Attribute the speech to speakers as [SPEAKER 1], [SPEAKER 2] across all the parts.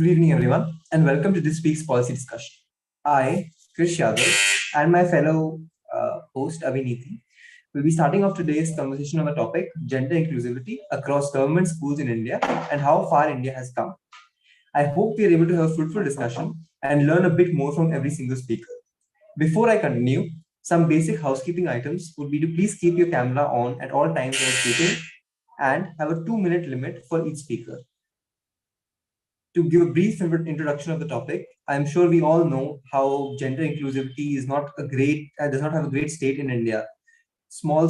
[SPEAKER 1] Good evening, everyone, and welcome to this week's policy discussion. I, Krish Yadav, and my fellow host Aviniti will be starting off today's conversation on the topic gender inclusivity across government schools in India and how far India has come. I hope we are able to have a fruitful discussion and learn a bit more from every single speaker. Before I continue, some basic housekeeping items would be to please keep your camera on at all times when speaking and have a 2-minute limit for each speaker. To give a brief introduction of the topic, I'm sure we all know how gender inclusivity is not a great, does not have a great state in India. Small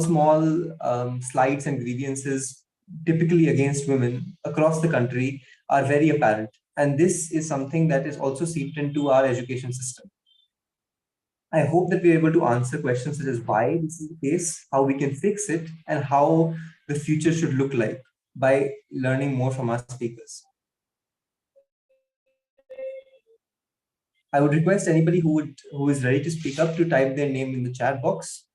[SPEAKER 1] slights and grievances, typically against women across the country, are very apparent. And this is something that is also seeped into our education system. I hope that we're able to answer questions such as why this is the case, how we can fix it, and how the future should look like by learning more from our speakers. I would request anybody who is ready to speak up to type their name in the chat box.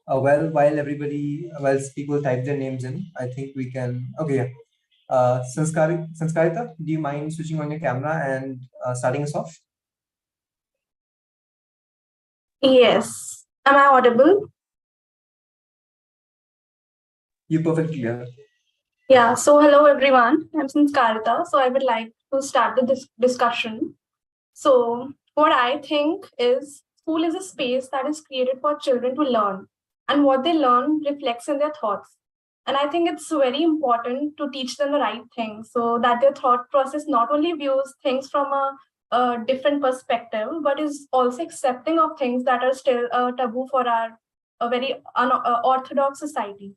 [SPEAKER 1] While people type their names in, I think we can. Okay, yeah. Sanskarita, do you mind switching on your camera and starting us off?
[SPEAKER 2] Yes. Am I audible?
[SPEAKER 1] You're perfectly clear.
[SPEAKER 2] Yeah. So, hello everyone. I'm Sanskarita. So, I would like to start the discussion. So, what I think is school is a space that is created for children to learn, and what they learn reflects in their thoughts. And I think it's very important to teach them the right things so that their thought process not only views things from a different perspective, but is also accepting of things that are still taboo for our a very orthodox society.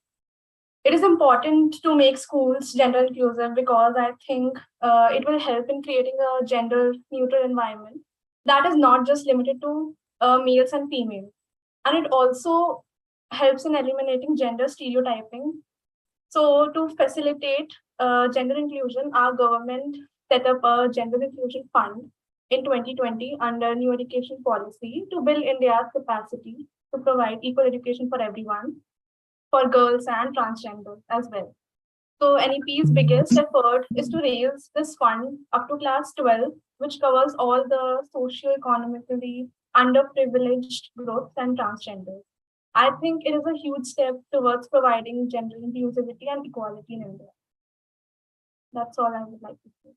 [SPEAKER 2] It is important to make schools gender inclusive because I think it will help in creating a gender neutral environment that is not just limited to males and females. And it also helps in eliminating gender stereotyping. So, to facilitate gender inclusion, our government set up a gender inclusion fund in 2020 under new education policy to build India's capacity to provide equal education for everyone, for girls and transgenders as well. So NEP's biggest effort is to raise this fund up to class 12, which covers all the socio-economically underprivileged groups and transgenders. I think it is a huge step towards providing gender inclusivity and equality in India. That's all I would like to say.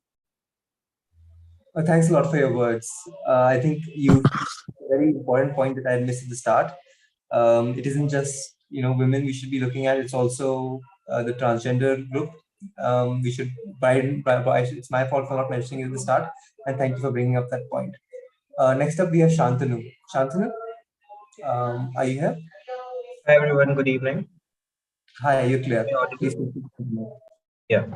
[SPEAKER 1] Thanks a lot for your words. I think you a very important point that I missed at the start. It isn't just women we should be looking at. It's also the transgender group. We should. It's my fault for not mentioning it at the start, and thank you for bringing up that point. Next up, we have Shantanu. Shantanu, are you here?
[SPEAKER 3] Hi everyone, good evening.
[SPEAKER 1] Hi, you're clear. Please
[SPEAKER 3] continue. Yeah.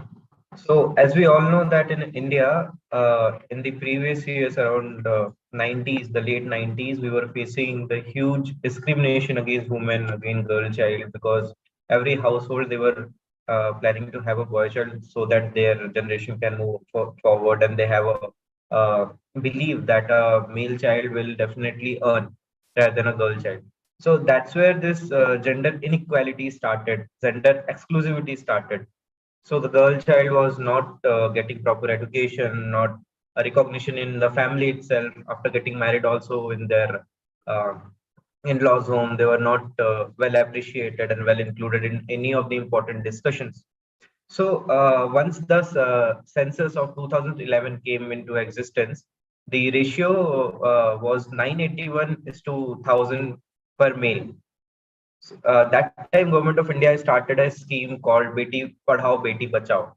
[SPEAKER 3] So as we all know that in India, in the previous years around 90s, the late 90s, we were facing the huge discrimination against women, against girl child, because every household they were planning to have a boy child so that their generation can move forward, and they have a belief that a male child will definitely earn rather than a girl child. So that's where this gender inequality started, gender exclusivity started. So the girl child was not getting proper education, not a recognition in the family itself. After getting married, also in their in-laws' home, they were not well appreciated and well included in any of the important discussions. So once the census of 2011 came into existence, the ratio was 981 is to 1,000 per male. That time government of India started a scheme called Beti Padhao Beti Bachao.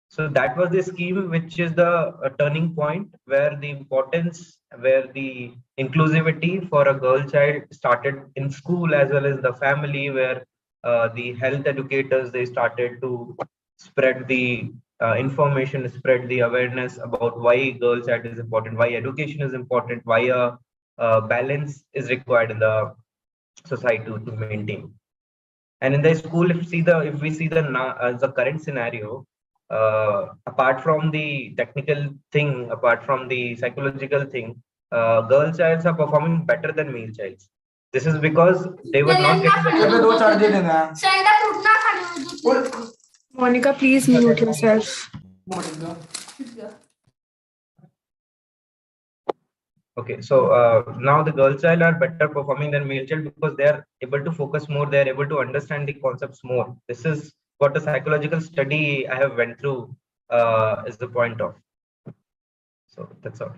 [SPEAKER 3] So that was the scheme which is the turning point where the importance, where the inclusivity for a girl child started in school as well as the family, where the health educators, they started to spread the information, spread the awareness about why girl child is important, why education is important, why a balance is required in the society to maintain. And in the school, if we see the current scenario, apart from the technical thing, apart from the psychological thing, girl childs are performing better than male childs. This is because they were not getting
[SPEAKER 4] Monica, please mute yourself.
[SPEAKER 3] Okay, so now the girl child are better performing than male child because they are able to focus more, they are able to understand the concepts more. This is what a psychological study I have went through is the point of. So that's all.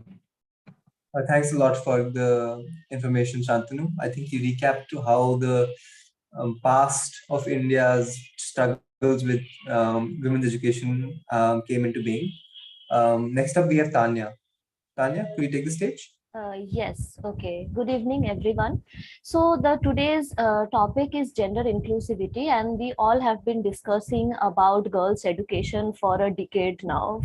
[SPEAKER 1] Thanks a lot for the information, Shantanu. I think you recapped to how the past of India's struggles with women's education came into being. Next up, we have Tanya. Tanya, could you take the stage?
[SPEAKER 5] Yes, okay. Good evening, everyone. So the today's topic is gender inclusivity, and we all have been discussing about girls' education for a decade now,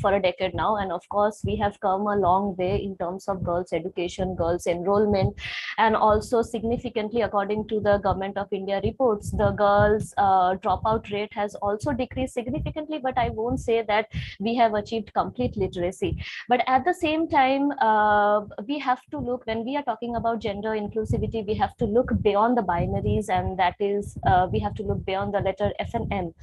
[SPEAKER 5] and of course, we have come a long way in terms of girls' education, girls' enrollment, and also significantly, according to the Government of India reports, the girls' dropout rate has also decreased significantly. But I won't say that we have achieved complete literacy. But at the same time, we have to look, when we are talking about gender inclusivity, we have to look beyond the binaries, and that is we have to look beyond the letter F and M.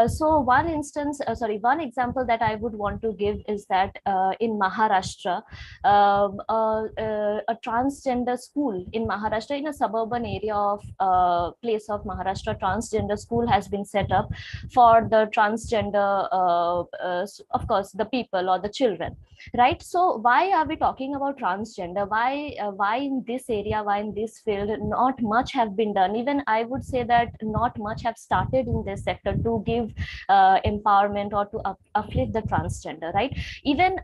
[SPEAKER 5] So one example that I would want to give is that in Maharashtra, a transgender school in Maharashtra, in a suburban area of place of Maharashtra, transgender school has been set up for the transgender, of course, the people or the children, right? So why are we talking about transgender? Why in this area, why in this field not much have been done? Even I would say that not much have started in this sector to give empowerment or to uplift the transgender, right? Even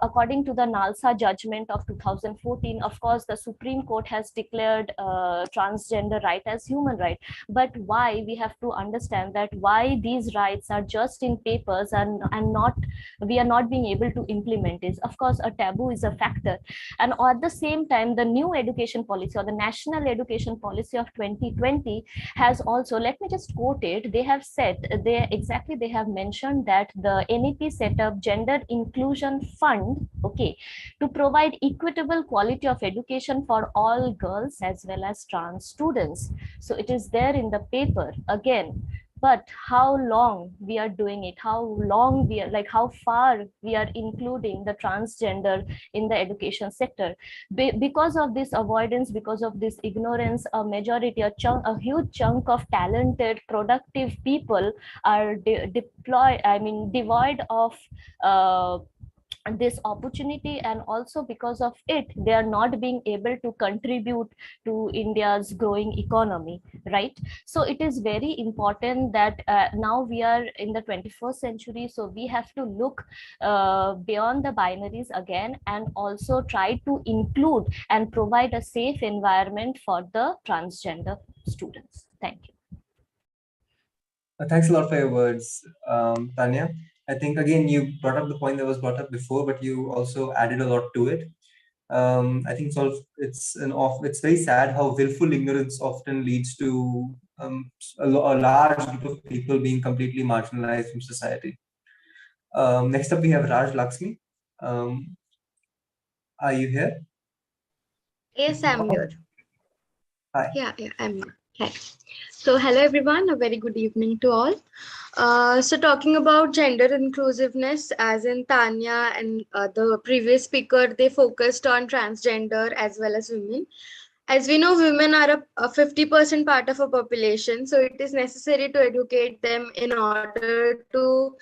[SPEAKER 5] according to the NALSA judgment of 2014, of course the Supreme Court has declared transgender right as human right. But why, we have to understand that why these rights are just in papers and not, we are not being able to implement is, of course, a taboo is a factor. And at the same time, the new education policy or the national education policy of 2020 has also, let me just quote it, they have said, they have mentioned that the NEP set up gender inclusion fund, okay, to provide equitable quality of education for all girls as well as trans students. So it is there in the paper again. But how long we are doing it, how long we are, like how far we are including the transgender in the education sector? Because of this avoidance, because of this ignorance, a majority, a huge chunk of talented productive people are devoid of this opportunity, and also because of it they are not being able to contribute to India's growing economy, right? So it is very important that now we are in the 21st century, so we have to look beyond the binaries again, and also try to include and provide a safe environment for the transgender students. Thank you.
[SPEAKER 1] Thanks a lot for your words, Tanya. I think again you brought up the point that was brought up before, but you also added a lot to it. I think it's very sad how willful ignorance often leads to a large group of people being completely marginalized from society. Next up, we have Raj Lakshmi. Are you here?
[SPEAKER 4] Yes, I'm here.
[SPEAKER 1] Hi.
[SPEAKER 4] Yeah, I'm here. Hi. So, hello everyone. A very good evening to all. So, talking about gender inclusiveness, as in Tanya and the previous speaker, they focused on transgender as well as women. As we know, women are a 50% part of a population, so it is necessary to educate them in order to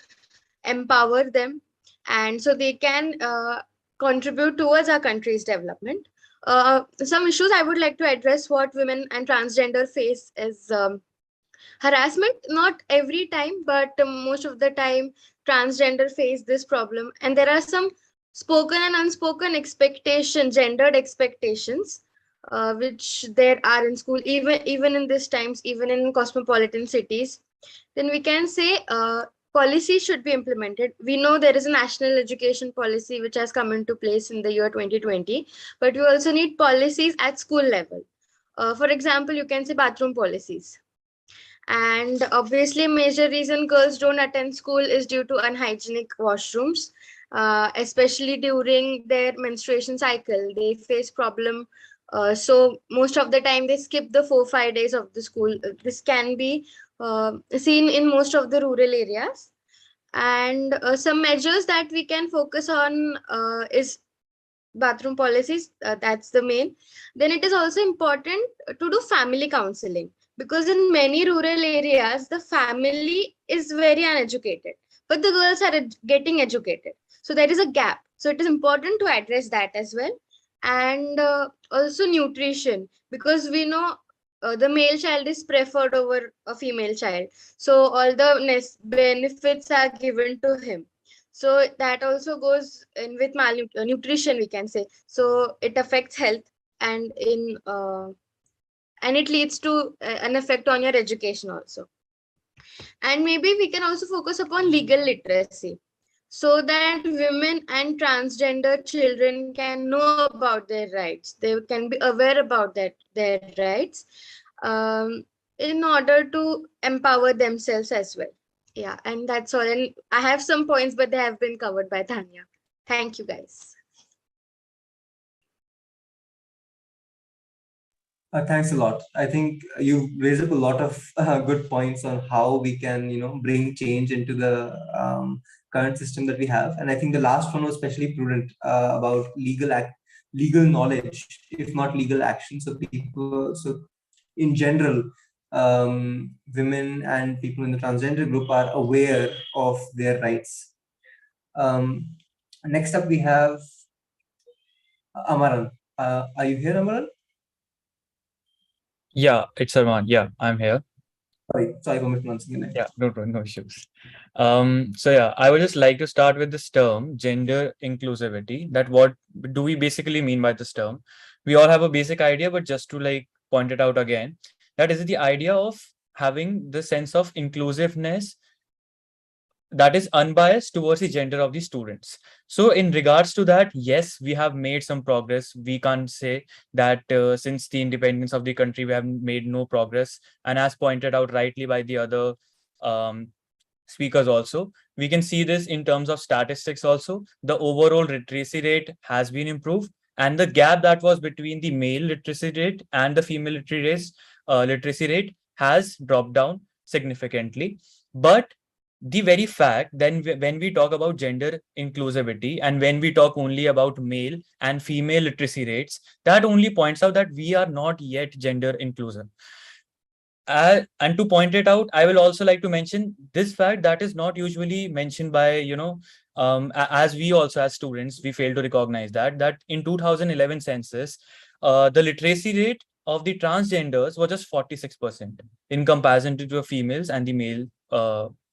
[SPEAKER 4] empower them, and so they can contribute towards our country's development. Some issues I would like to address what women and transgender face is harassment. Not every time, but most of the time, transgender face this problem, and there are some spoken and unspoken expectations, gendered expectations, which there are in school, even in these times, even in cosmopolitan cities. Then we can say policies should be implemented. We know there is a national education policy which has come into place in the year 2020, but we also need policies at school level. For example, you can say bathroom policies. And obviously, major reason girls don't attend school is due to unhygienic washrooms, especially during their menstruation cycle. They face problem. So most of the time they skip the 4-5 days of the school. This can be seen in most of the rural areas. And some measures that we can focus on is bathroom policies, that's the main. Then it is also important to do family counseling, because in many rural areas the family is very uneducated, but the girls are getting educated, so there is a gap. So it is important to address that as well. And also nutrition, because we know the male child is preferred over a female child, so all the benefits are given to him. So that also goes in with malnutrition, we can say. So it affects health, and in and it leads to an effect on your education also. And maybe we can also focus upon legal literacy, so that women and transgender children can know about their rights. They can be aware about their rights, in order to empower themselves as well. Yeah, and that's all. And I have some points, but they have been covered by Tanya. Thank you, guys.
[SPEAKER 1] Thanks a lot. I think you raised up a lot of good points on how we can, bring change into the current system that we have. And I think the last one was especially prudent about legal knowledge, if not legal action. So in general, women and people in the transgender group are aware of their rights. Next up, we have Amaran. Are you here, Amaran?
[SPEAKER 6] Yeah, it's Arman. Yeah, I'm here.
[SPEAKER 1] Sorry for mispronouncing your name.
[SPEAKER 6] Yeah, no issues. So yeah, I would just like to start with this term, gender inclusivity. That what do we basically mean by this term? We all have a basic idea, but just to like point it out again, that is the idea of having the sense of inclusiveness that is unbiased towards the gender of the students. So in regards to that, yes, we have made some progress. We can't say that since the independence of the country, we have made no progress. And as pointed out rightly by the other um, speakers also, we can see this in terms of statistics also. The overall literacy rate has been improved, and the gap that was between the male literacy rate and the female literacy rate has dropped down significantly. But the very fact then when we talk about gender inclusivity and when we talk only about male and female literacy rates, that only points out that we are not yet gender inclusive. And to point it out, I will also like to mention this fact that is not usually mentioned by, as we also as students, we fail to recognize that in 2011 census, the literacy rate of the transgenders was just 46% in comparison to the females and the male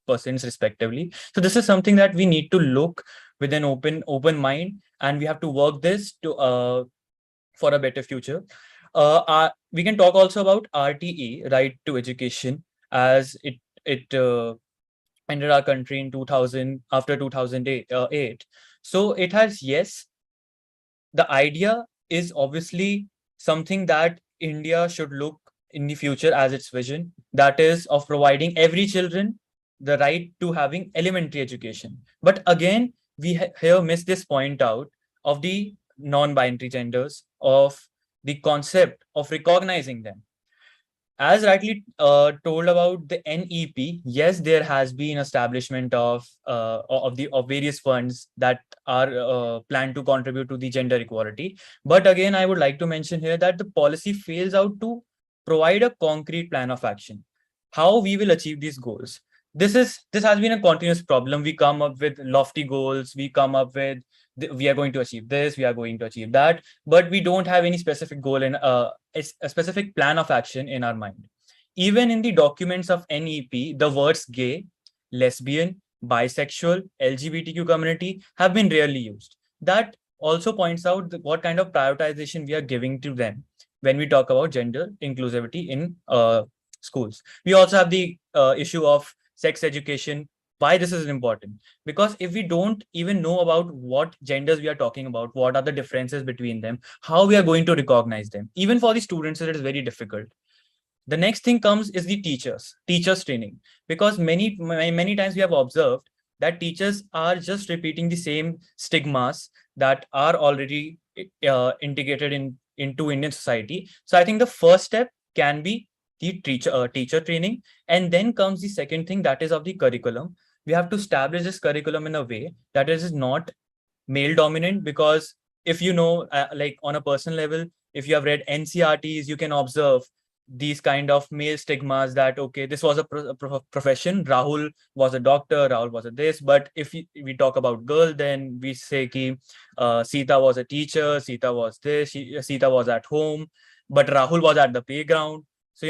[SPEAKER 6] persons respectively. So this is something that we need to look with an open mind, and we have to work this to for a better future. We can talk also about RTE, right to education, as it entered our country in 2000 after 2008. So it has, yes, the idea is obviously something that India should look in the future as its vision, that is of providing every children the right to having elementary education. But again, we here miss this point out of the non-binary genders, of the concept of recognizing them. As rightly told about the NEP, yes, there has been establishment of various funds that are planned to contribute to the gender equality. But again, I would like to mention here that the policy fails out to provide a concrete plan of action. How we will achieve these goals? This has been a continuous problem. We come up with lofty goals. We come up with we are going to achieve this. We are going to achieve that, but we don't have any specific goal in a specific plan of action in our mind. Even in the documents of NEP, the words gay, lesbian, bisexual, LGBTQ community have been rarely used. That also points out what kind of prioritization we are giving to them when we talk about gender inclusivity in schools. We also have the issue of sex education. Why this is important? Because if we don't even know about what genders we are talking about, what are the differences between them, how we are going to recognize them, even for the students, it is very difficult. The next thing comes is the teachers training, because many times we have observed that teachers are just repeating the same stigmas that are already integrated into Indian society. So I think the first step can be the teacher training, and then comes the second thing, that is of the curriculum. We have to establish this curriculum in a way that it is not male dominant, because if you know, like on a personal level, if you have read NCRTs, you can observe these kind of male stigmas that, okay, this was a profession, Rahul was a doctor, Rahul was a this. But if we talk about girl, then we say ki Sita was a teacher, Sita was this, Sita was at home, but Rahul was at the playground. So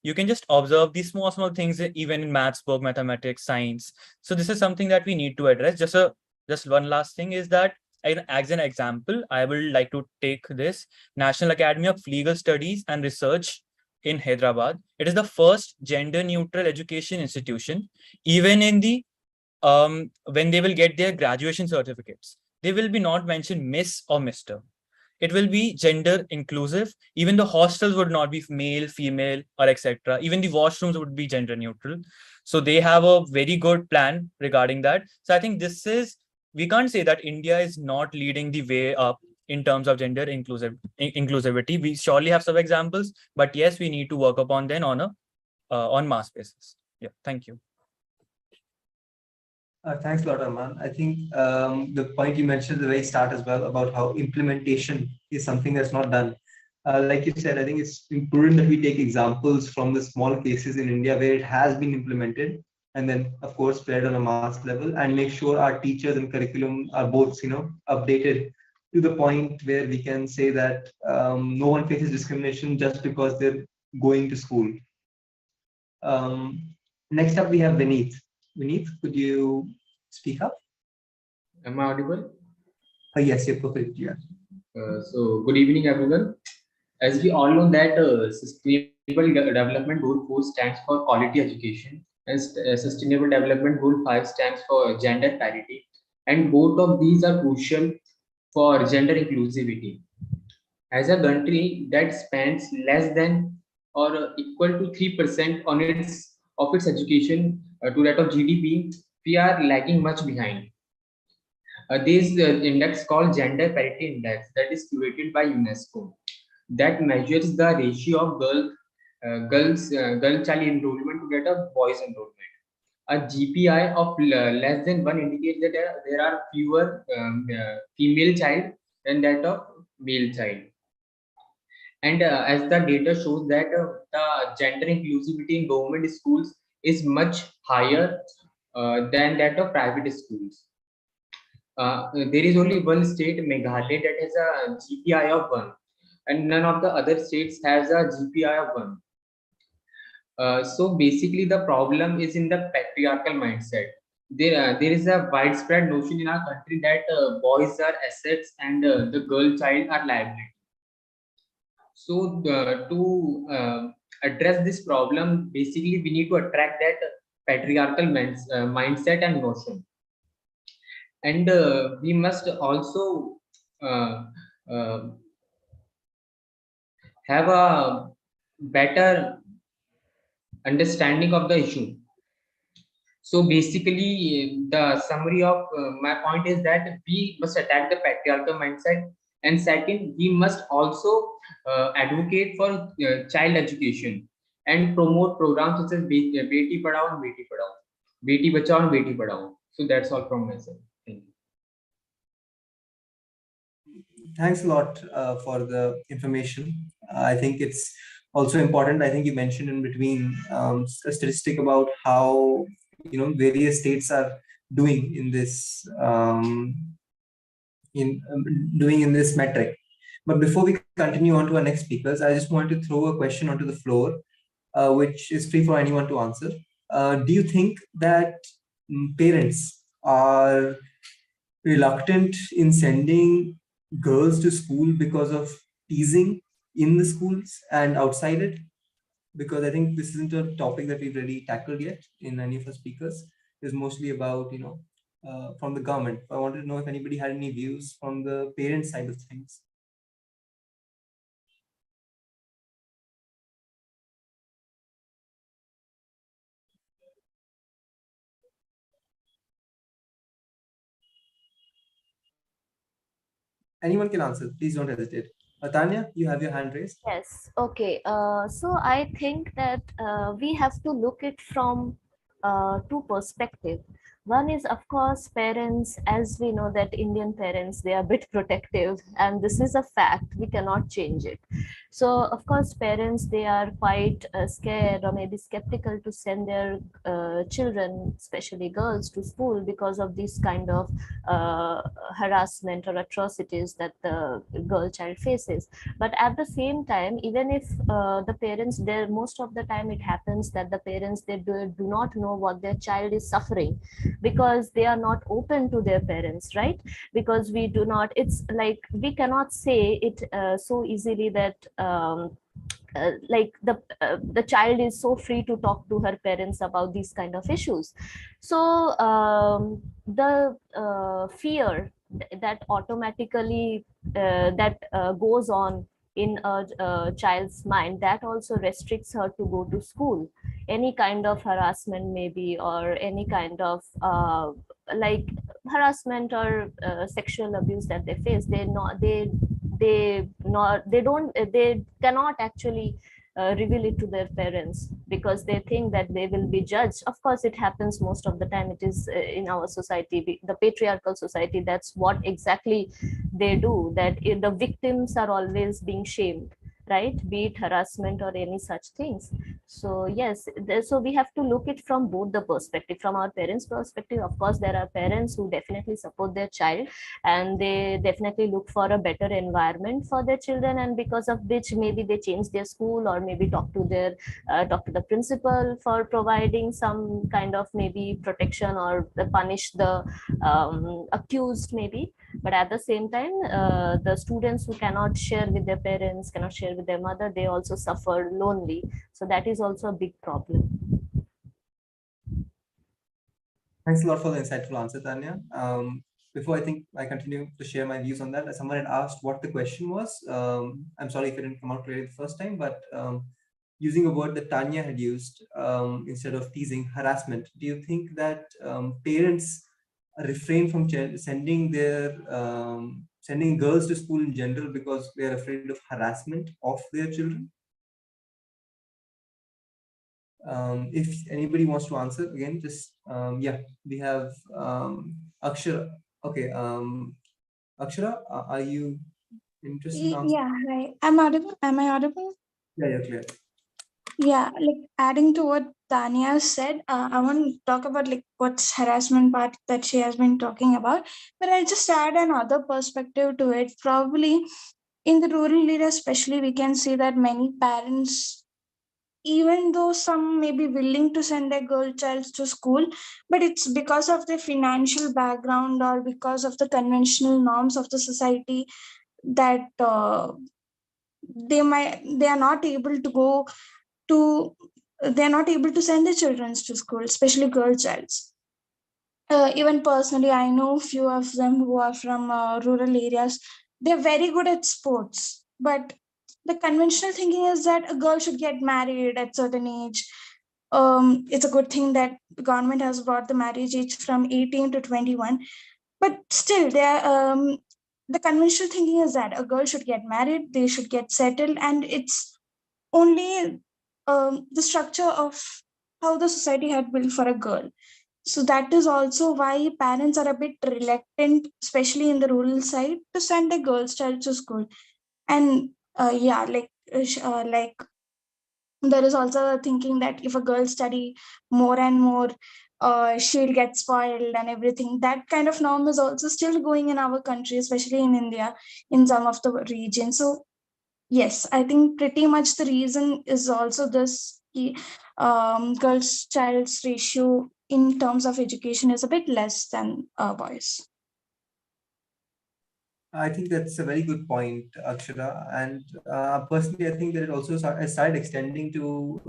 [SPEAKER 6] you can just observe these small things even in maths book, mathematics, science. So this is something that we need to address. Just one last thing is that, as an example, I would like to take this National Academy of Legal Studies and Research in Hyderabad. It is the first gender neutral education institution. Even in the when they will get their graduation certificates, they will be not mentioned Miss or Mr. It will be gender inclusive. Even the hostels would not be male, female, or etc. Even the washrooms would be gender neutral. So they have a very good plan regarding that. So I think we can't say that India is not leading the way up in terms of gender inclusivity. We surely have some examples, but yes, we need to work upon them on mass basis. Yeah, thank you.
[SPEAKER 1] Thanks a lot, Aman. I think the point you mentioned at the very start as well about how implementation is something that's not done. Like you said, I think it's important that we take examples from the small cases in India where it has been implemented, and then of course spread on a mass level, and make sure our teachers and curriculum are both updated to the point where we can say that no one faces discrimination just because they're going to school. Next up, we have Vineet. Vineet, could you speak up?
[SPEAKER 7] Am I audible?
[SPEAKER 1] Yes, you're perfect. Yeah.
[SPEAKER 7] So, good evening, everyone. As we all know that Sustainable Development Goal 4 stands for quality education, and Sustainable Development Goal 5 stands for gender parity, and both of these are crucial for gender inclusivity. As a country that spends less than or equal to 3% on its education to that of GDP, we are lagging much behind. This index called Gender Parity Index that is curated by UNESCO that measures the ratio of girl child enrollment to that of boys enrollment. A GPI of less than 1 indicates that there are fewer female child than that of male child. And as the data shows that the gender inclusivity in government schools is much higher than that of private schools. There is only one state, Meghalaya, that has a GPI of 1, and none of the other states has a GPI of 1. So basically, the problem is in the patriarchal mindset. There is a widespread notion in our country that boys are assets and the girl child are liability. So to address this problem, basically we need to attract that patriarchal mindset and notion. And we must also have a better understanding of the issue. So basically, the summary of my point is that we must attack the patriarchal mindset, and second, we must also advocate for child education and promote programs such as Beti Padhao and Beti Padhao, Beti Bachao and Beti Padhao. So that's all from myself. Thank you.
[SPEAKER 1] Thanks a lot for the information. I think it's also important. I think you mentioned in between a statistic about how various states are doing in this doing in this metric. But before we continue on to our next speakers, I just want to throw a question onto the floor, which is free for anyone to answer. Do you think that parents are reluctant in sending girls to school because of teasing in the schools and outside it? Because I think this isn't a topic that we've really tackled yet in any of our speakers. It's mostly about, from the government. I wanted to know if anybody had any views from the parent side of things. Anyone can answer. Please don't hesitate. Tanya, you have your hand raised.
[SPEAKER 5] Yes. Okay. So I think that we have to look it from two perspectives. One is, of course, parents. As we know that Indian parents, they are a bit protective, and this is a fact. We cannot change it. So, of course, parents, they are quite scared or maybe skeptical to send their children, especially girls, to school because of this kind of harassment or atrocities that the girl child faces. But at the same time, even if the parents there, most of the time it happens that the parents, they do not know what their child is suffering, because they are not open to their parents, right? Because we do not, it's like we cannot say it so easily that like the child is so free to talk to her parents about these kind of issues. So the fear that automatically goes on in a child's mind, that also restricts her to go to school. Any kind of harassment maybe, or any kind of like harassment or sexual abuse that they face, they cannot actually reveal it to their parents, because they think that they will be judged. Of course, it happens most of the time. It is in our society, the patriarchal society, that's what exactly they do, that the victims are always being shamed, right? Be it harassment or any such things. So yes, so we have to look it from both the perspective. From our parents perspective, of course, there are parents who definitely support their child, and they definitely look for a better environment for their children, and because of which maybe they change their school, or maybe talk to the principal for providing some kind of maybe protection, or punish the accused maybe. But at the same time, the students who cannot share with their parents, cannot share with their mother, they also suffer lonely. So that is also a big problem.
[SPEAKER 1] Thanks a lot for the insightful answer, Tanya. Before I think I continue to share my views on that, someone had asked what the question was. I'm sorry if it didn't come out clearly the first time, but using a word that Tanya had used instead of teasing, harassment. Do you think that parents refrain from sending girls to school in general because they are afraid of harassment of their children? If anybody wants to answer, again, just yeah, we have Akshara. Okay, Akshara, are you interested in answering?
[SPEAKER 8] Yeah, right. I'm audible. Am I audible?
[SPEAKER 1] Yeah, you're clear.
[SPEAKER 8] Yeah, like adding to what Tanya said, I want to talk about like what's harassment part that she has been talking about, but I'll just add another perspective to it. Probably in the rural area, especially, we can see that many parents, even though some may be willing to send their girl child to school, but it's because of their financial background or because of the conventional norms of the society that they are not able to go to they're not able to send their children to school, especially girl childs. Even personally, I know few of them who are from rural areas. They're very good at sports, but the conventional thinking is that a girl should get married at certain age. It's a good thing that the government has brought the marriage age from 18 to 21, but still the conventional thinking is that a girl should get married, they should get settled, and it's only the structure of how the society had built for a girl. So that is also why parents are a bit reluctant, especially in the rural side, to send their girls' child to school. And yeah, like there is also a thinking that if a girl study more and more, she'll get spoiled and everything. That kind of norm is also still going in our country, especially in India, in some of the regions. So yes, I think pretty much the reason is also this girls child's ratio in terms of education is a bit less than boys.
[SPEAKER 1] I think that's a very good point, Akshara. And personally, I think that it also started extending to,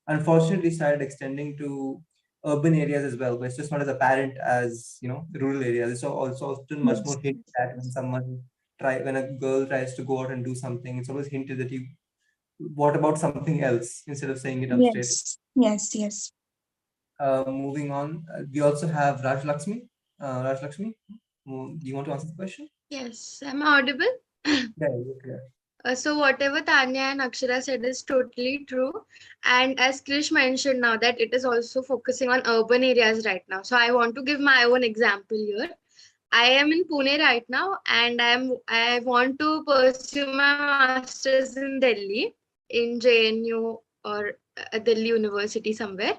[SPEAKER 1] unfortunately, started extending to urban areas as well. But it's just not as apparent as rural areas. It's also often much more hinted at when a girl tries to go out and do something. It's always hinted that what about something else instead of saying it up straight.
[SPEAKER 8] Yes.
[SPEAKER 1] Moving on, we also have Raj Lakshmi. Raj Lakshmi, do you want to answer the question?
[SPEAKER 4] Yes, am I audible?
[SPEAKER 1] Yeah, you're clear.
[SPEAKER 4] So whatever Tanya and Akshara said is totally true. And as Krish mentioned now that it is also focusing on urban areas right now. So I want to give my own example here. I am in Pune right now, and I want to pursue my masters in Delhi, in JNU or Delhi University somewhere.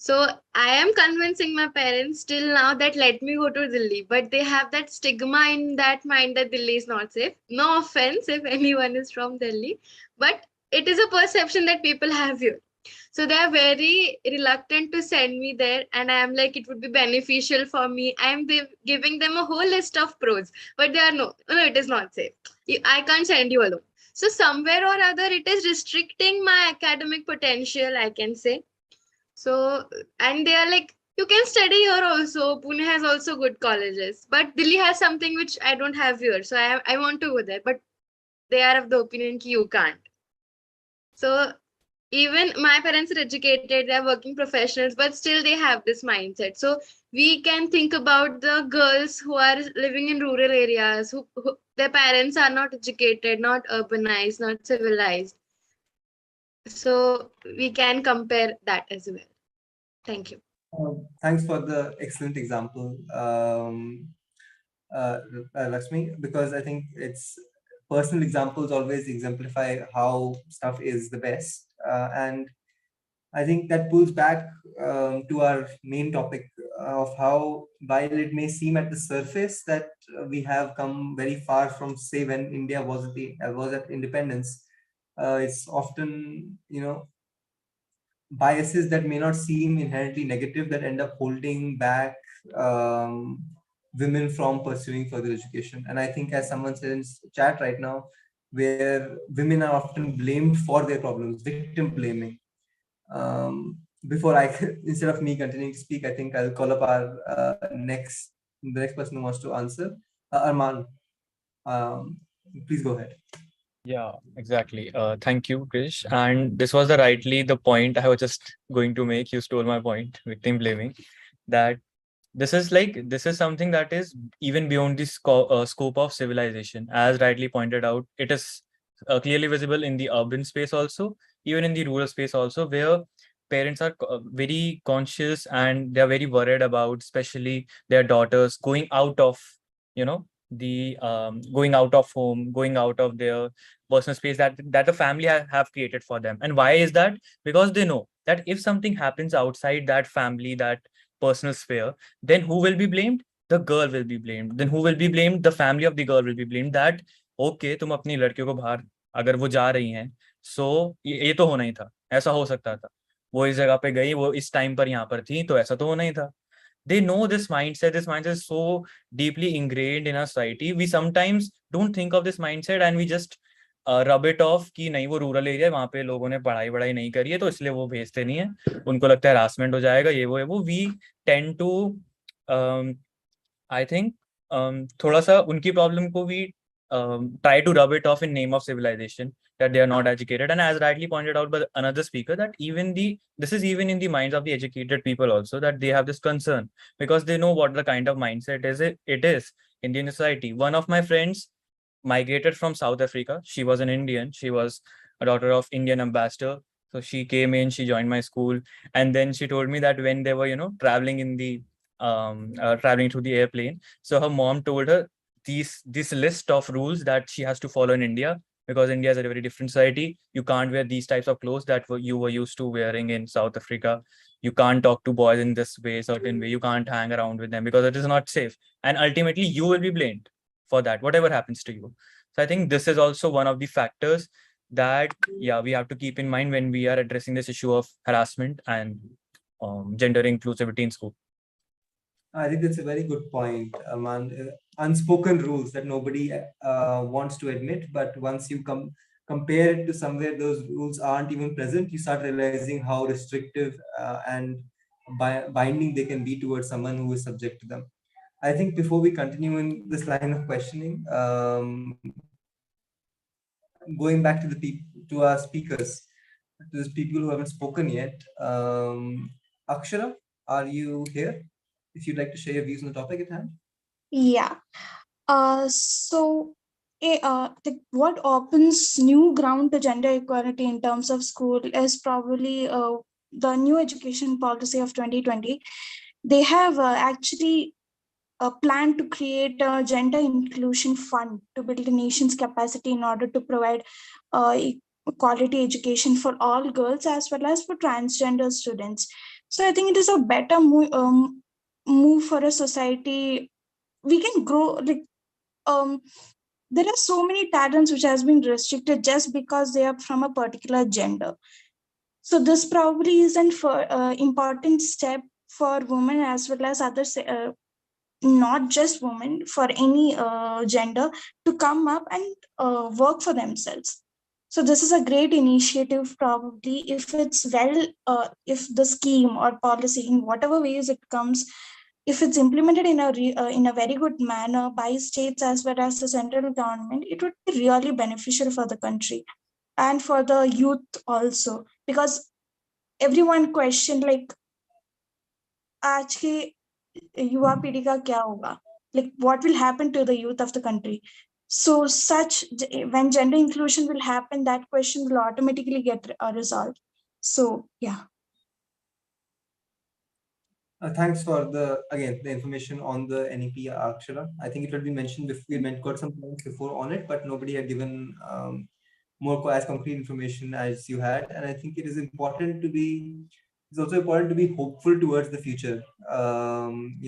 [SPEAKER 4] So I am convincing my parents still now that let me go to Delhi, but they have that stigma in that mind that Delhi is not safe. No offense if anyone is from Delhi, but it is a perception that people have here. So they are very reluctant to send me there, and I am like, it would be beneficial for me. I am giving them a whole list of pros, but they are no, it is not safe. I can't send you alone. So somewhere or other, it is restricting my academic potential, I can say. So, and they are like, you can study here also. Pune has also good colleges, but Delhi has something which I don't have here. So I want to go there, but they are of the opinion that you can't. So even my parents are educated, they're working professionals, but still they have this mindset. So we can think about the girls who are living in rural areas, who their parents are not educated, not urbanized, not civilized. So we can compare that as well. Thank you.
[SPEAKER 1] Thanks for the excellent example, Lakshmi, because I think it's personal examples always exemplify how stuff is the best. And I think that pulls back to our main topic of how, while it may seem at the surface that we have come very far from, say, when India was at independence, it's often, biases that may not seem inherently negative that end up holding back um, women from pursuing further education. And I think, as someone said in chat right now, where women are often blamed for their problems, victim blaming. Before instead of me continuing to speak, I think I'll call up the next person who wants to answer, Arman. Please go ahead.
[SPEAKER 6] Yeah, exactly. Thank you, Krish. And this was the point I was just going to make. You stole my point, victim blaming. That this is something that is even beyond the scope of civilization. As rightly pointed out, it is clearly visible in the urban space also, even in the rural space also, where parents are very conscious and they are very worried about, especially their daughters going out of, the going out of home, going out of their personal space that the family have created for them. And why is that? Because they know that if something happens outside that family, that personal sphere, then who will be blamed? The girl will be blamed. Then who will be blamed? The family of the girl will be blamed. That okay, तुम अपनी लड़कियों को बाहर अगर वो जा रही हैं, सो ये तो होना ही था, ऐसा हो सकता था, वो इस जगह पे गई, वो इस टाइम पर यहाँ पर थी, तो ऐसा तो होना ही था. They know this mindset. This mindset is so deeply ingrained in our society. We sometimes don't think of this mindset and we just rub it off कि नहीं, वो रूरल एरिया है, वहाँ पे लोगों ने पढ़ाई वढ़ाई नहीं करी है, तो इसलिए वो भेजते नहीं है, उनको लगता है हरासमेंट हो जाएगा, ये वो है वो. We tend to I think थोड़ा सा उनकी प्रॉब्लम को we try to rub it off in name of civilization, that they are not educated. And as rightly pointed out by another speaker, that this is even in the minds of the educated people also, that they have this concern because they know what the kind of mindset it is in the society. One of my friends migrated from South Africa. She was an Indian. She was a daughter of Indian ambassador. So she came in, she joined my school, and then she told me that when they were, traveling in the traveling through the airplane, so her mom told her this list of rules that she has to follow in India, because India is a very different society. You can't wear these types of clothes that you were used to wearing in South Africa. You can't talk to boys in this way, certain way. You can't hang around with them because it is not safe. And ultimately, you will be blamed for that, whatever happens to you. So I think this is also one of the factors that, yeah, we have to keep in mind when we are addressing this issue of harassment and gender inclusivity in school.
[SPEAKER 1] I think that's a very good point, Aman. Unspoken rules that nobody wants to admit, but once you compare it to somewhere those rules aren't even present, you start realizing how restrictive and binding they can be towards someone who is subject to them. I think before we continue in this line of questioning, going back to our speakers, to those people who haven't spoken yet, Akshara, are you here? If you'd like to share your views on the topic at hand.
[SPEAKER 8] Yeah. What opens new ground to gender equality in terms of school is probably the new education policy of 2020. They have actually a plan to create a gender inclusion fund to build the nation's capacity in order to provide quality education for all girls as well as for transgender students. So I think it is a better move for a society. We can grow there are so many talents which has been restricted just because they are from a particular gender. So this probably is an important step for women as well as others, not just women, for any gender to come up and work for themselves. So this is a great initiative probably if it's well, if the scheme or policy in whatever ways it comes, if it's implemented in a very good manner by states as well as the central government, it would be really beneficial for the country and for the youth also, because everyone question like आज के युवा पीढ़ी का क्या होगा, like what will happen to the youth of the country. So when gender inclusion will happen, that question will automatically get resolved. So yeah.
[SPEAKER 1] Thanks for the information on the NEP, Akshara. I think it had been mentioned before. We got some points before on it, but nobody had given more as concrete information as you had. And I think it is important to be. It's also important to be hopeful towards the future. And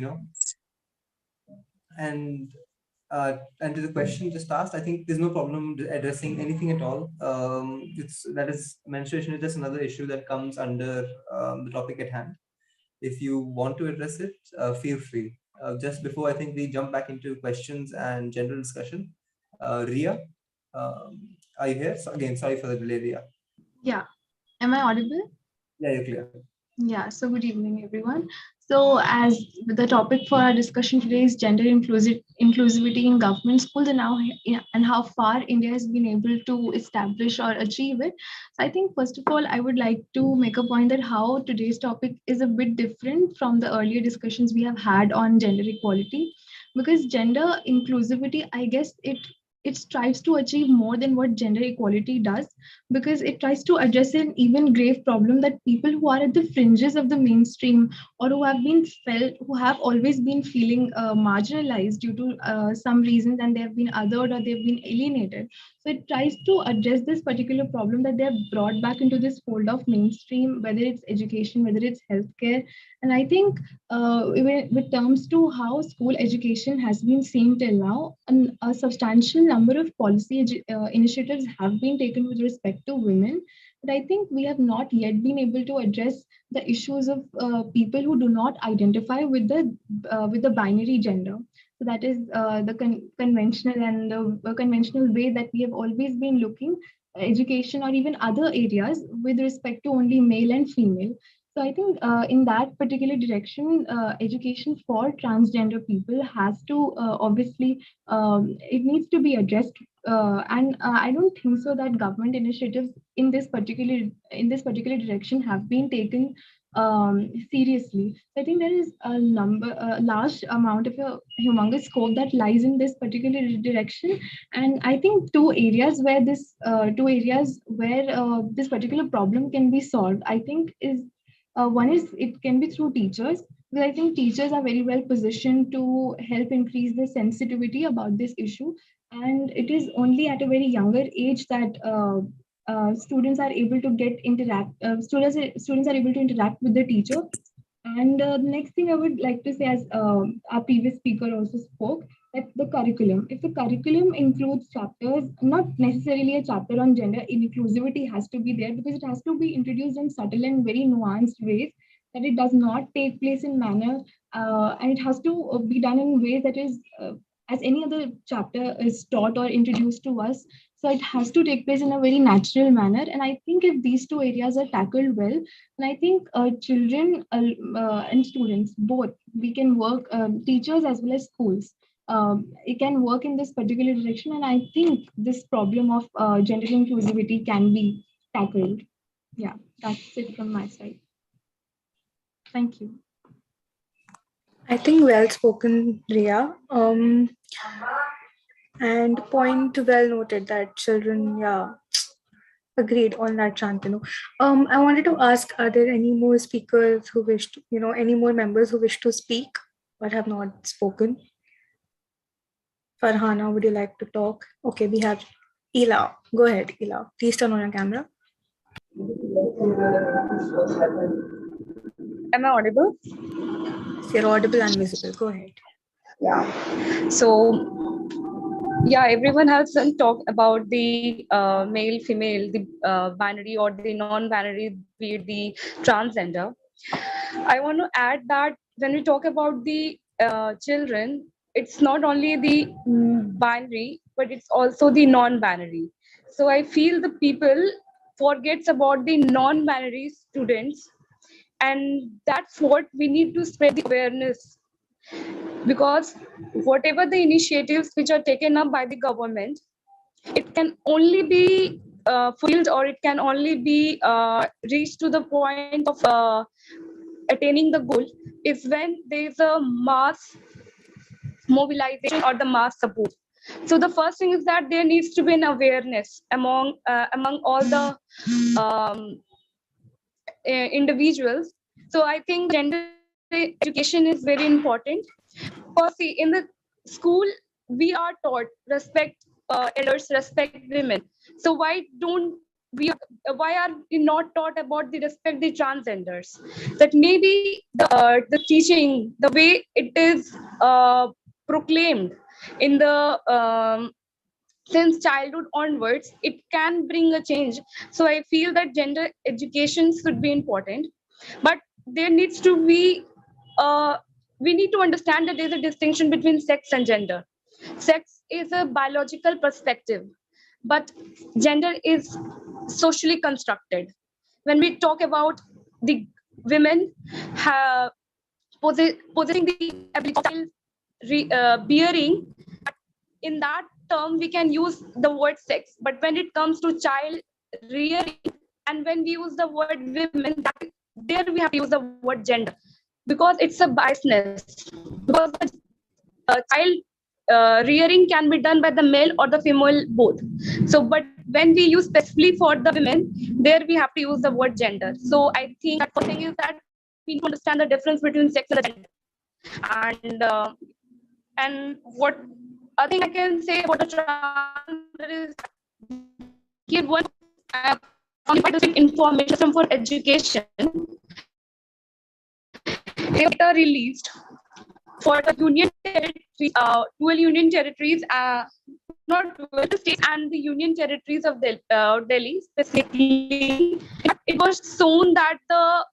[SPEAKER 1] to the question just asked, I think there's no problem addressing anything at all. Menstruation is just another issue that comes under the topic at hand. If you want to address it, feel free. Just before I think we jump back into questions and general discussion, Ria, are you here? So again, sorry for the delay, Ria.
[SPEAKER 9] Yeah. Am I audible?
[SPEAKER 1] Yeah, you're clear.
[SPEAKER 9] Yeah. So good evening, everyone. So as the topic for our discussion today is gender inclusivity in government schools and how far India has been able to establish or achieve it. So I think first of all, I would like to make a point that how today's topic is a bit different from the earlier discussions we have had on gender equality, because gender inclusivity, I guess it strives to achieve more than what gender equality does, because it tries to address an even grave problem that people who are at the fringes of the mainstream or who have always been feeling marginalized due to some reasons, and they have been othered or they've been alienated. So it tries to address this particular problem, that they're brought back into this fold of mainstream, whether it's education, whether it's healthcare. And I think with terms to how school education has been seen till now, a substantial number of policy initiatives have been taken with respect to women. But I think we have not yet been able to address the issues of people who do not identify with the binary gender. So that is the conventional and the conventional way that we have always been looking education or even other areas with respect to only male and female. So I think in that particular direction, education for transgender people has to obviously it needs to be addressed, and I don't think so that government initiatives in this particular direction have been taken seriously. So I think there is a large amount of a humongous scope that lies in this particular direction, and I think two areas where this particular problem can be solved, I think is. One is it can be through teachers, because I think teachers are very well positioned to help increase the sensitivity about this issue. And it is only at a very younger age that students are able to students are able to interact with the teacher. And the next thing I would like to say, as our previous speaker also spoke, that the curriculum, if the curriculum includes chapters, not necessarily a chapter on gender, inclusivity has to be there, because it has to be introduced in subtle and very nuanced ways, that it does not take place in manner, and it has to be done in ways that is as any other chapter is taught or introduced to us. So it has to take place in a very natural manner. And I think if these two areas are tackled well, and I think children and students, both, we can work, teachers as well as schools, it can work in this particular direction. And I think this problem of gender inclusivity can be tackled. Yeah, that's it from my side. Thank you.
[SPEAKER 10] I think well spoken, Ria. And point well noted that children, yeah, agreed on that, Shantanu. I wanted to ask, are there any more speakers who wish to, any more members who wish to speak but have not spoken? Farhana, would you like to talk? Okay, we have Ela. Go ahead, Ela. Please turn on your camera.
[SPEAKER 11] Am I audible?
[SPEAKER 10] You're audible and visible. Go ahead.
[SPEAKER 11] Yeah. So, yeah, everyone has talked about the male, female, the binary or the non-binary, be it the transgender. I want to add that when we talk about the children, it's not only the binary, but it's also the non-binary. So I feel the people forgets about the non-binary students, and that's what we need to spread the awareness, because whatever the initiatives which are taken up by the government, it can only be fulfilled, or it can only be reached to the point of attaining the goal is when there is a mass mobilization or the mass support. So the first thing is that there needs to be an awareness among all the individuals. So I think gender education is very important. Because see, in the school we are taught respect elders, respect women. So why are we not taught about the respect the transgenders? That maybe the teaching, the way it is proclaimed in the since childhood onwards, it can bring a change. So I feel that gender education should be important, but there needs to be we need to understand that there's a distinction between sex and gender. Sex is a biological perspective, but gender is socially constructed. When we talk about the women possessing the ability of bearing, in that term we can use the word sex, but when it comes to child rearing and when we use the word women, there we have to use the word gender, because it's a biasness, because child rearing can be done by the male or the female both. So but when we use specifically for the women, there we have to use the word gender. So I think that first thing is that we need to understand the difference between sex and gender. And what I think I can say about the transgender is give one information system for education data released for the union territories, 12 union territories, not 12 states and the union territories of Delhi specifically. It was shown that the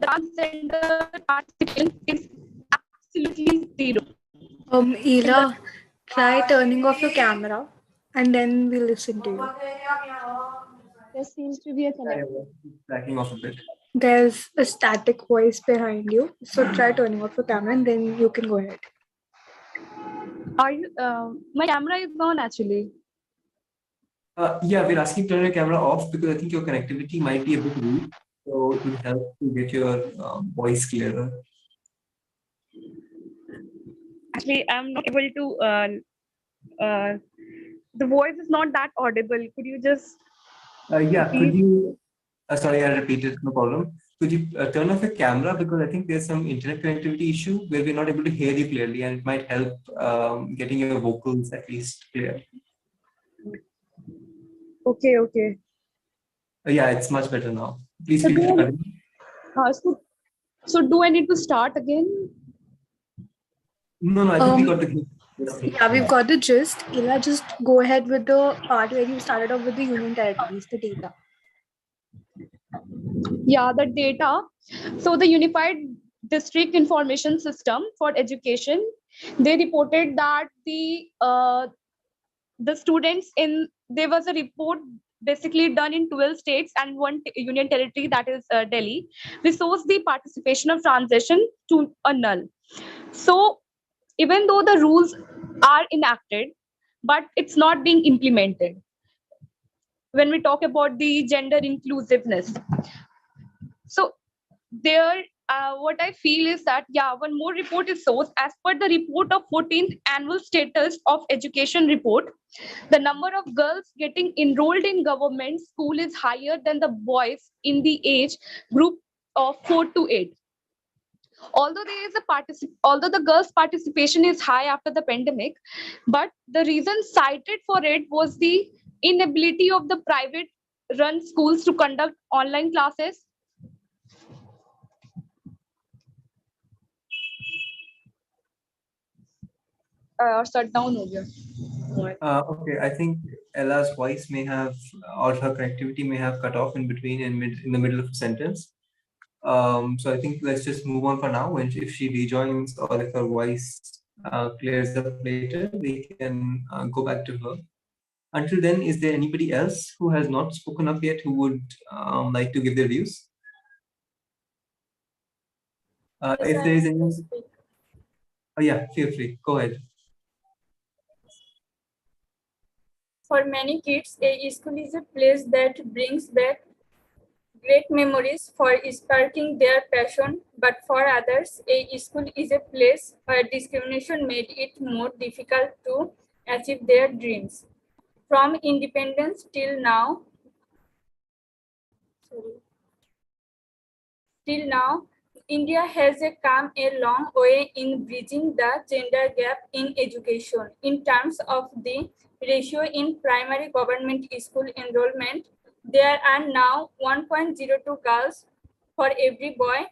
[SPEAKER 11] transgender participation is absolutely zero.
[SPEAKER 10] Ela, try turning off your camera and then we'll listen to you.
[SPEAKER 9] There seems to be a connection.
[SPEAKER 1] Backing off a bit.
[SPEAKER 10] There's a static voice behind you. So try turning off your camera and then you can go ahead.
[SPEAKER 11] Are you? My camera is on actually.
[SPEAKER 1] Yeah, we're asking to turn your camera off because I think your connectivity might be a bit weak. So it will help to get your voice clearer.
[SPEAKER 11] Actually, I'm not able to. The voice is not that audible. Could you just?
[SPEAKER 1] Yeah, could you? Sorry, I'll repeat it. No problem. Could you turn off your camera, because I think there's some internet connectivity issue where we're not able to hear you clearly, and it might help getting your vocals at least clear.
[SPEAKER 11] Okay.
[SPEAKER 1] Yeah, it's much better now. Please feel free to continue.
[SPEAKER 11] So do I need to start again?
[SPEAKER 1] No, I think we got the.
[SPEAKER 10] Yeah, we've got the gist. Ela, just go ahead with the part where you started off with the union territories, the data.
[SPEAKER 11] Yeah, the data. So the Unified District Information System for Education, they reported that the students there was a report basically done in 12 states and one union territory, that is Delhi, which shows the participation of transition to a null. So even though the rules are enacted, but it's not being implemented. When we talk about the gender inclusiveness, so there what I feel is that, yeah, one more report is source. As per the report of 14th Annual Status of Education Report, the number of girls getting enrolled in government school is higher than the boys in the age group of 4 to 8. Although there is although the girls' participation is high after the pandemic, but the reason cited for it was the inability of the private run schools to conduct online classes. Or shut down हो गया.
[SPEAKER 1] Okay, I think Ella's voice may have, or her connectivity may have cut off in between in the middle of a sentence. So I think let's just move on for now. When if she rejoins or if her voice clears up later, we can go back to her. Until then, is there anybody else who has not spoken up yet who would like to give their views? If there is any, yeah, feel free. Go ahead.
[SPEAKER 12] For many kids, a school is a place that brings back great memories for sparking their passion, but for others, a school is a place where discrimination made it more difficult to achieve their dreams. From independence till now, India has come a long way in bridging the gender gap in education. In terms of the ratio in primary government school enrollment, there are now 1.02 girls for every boy,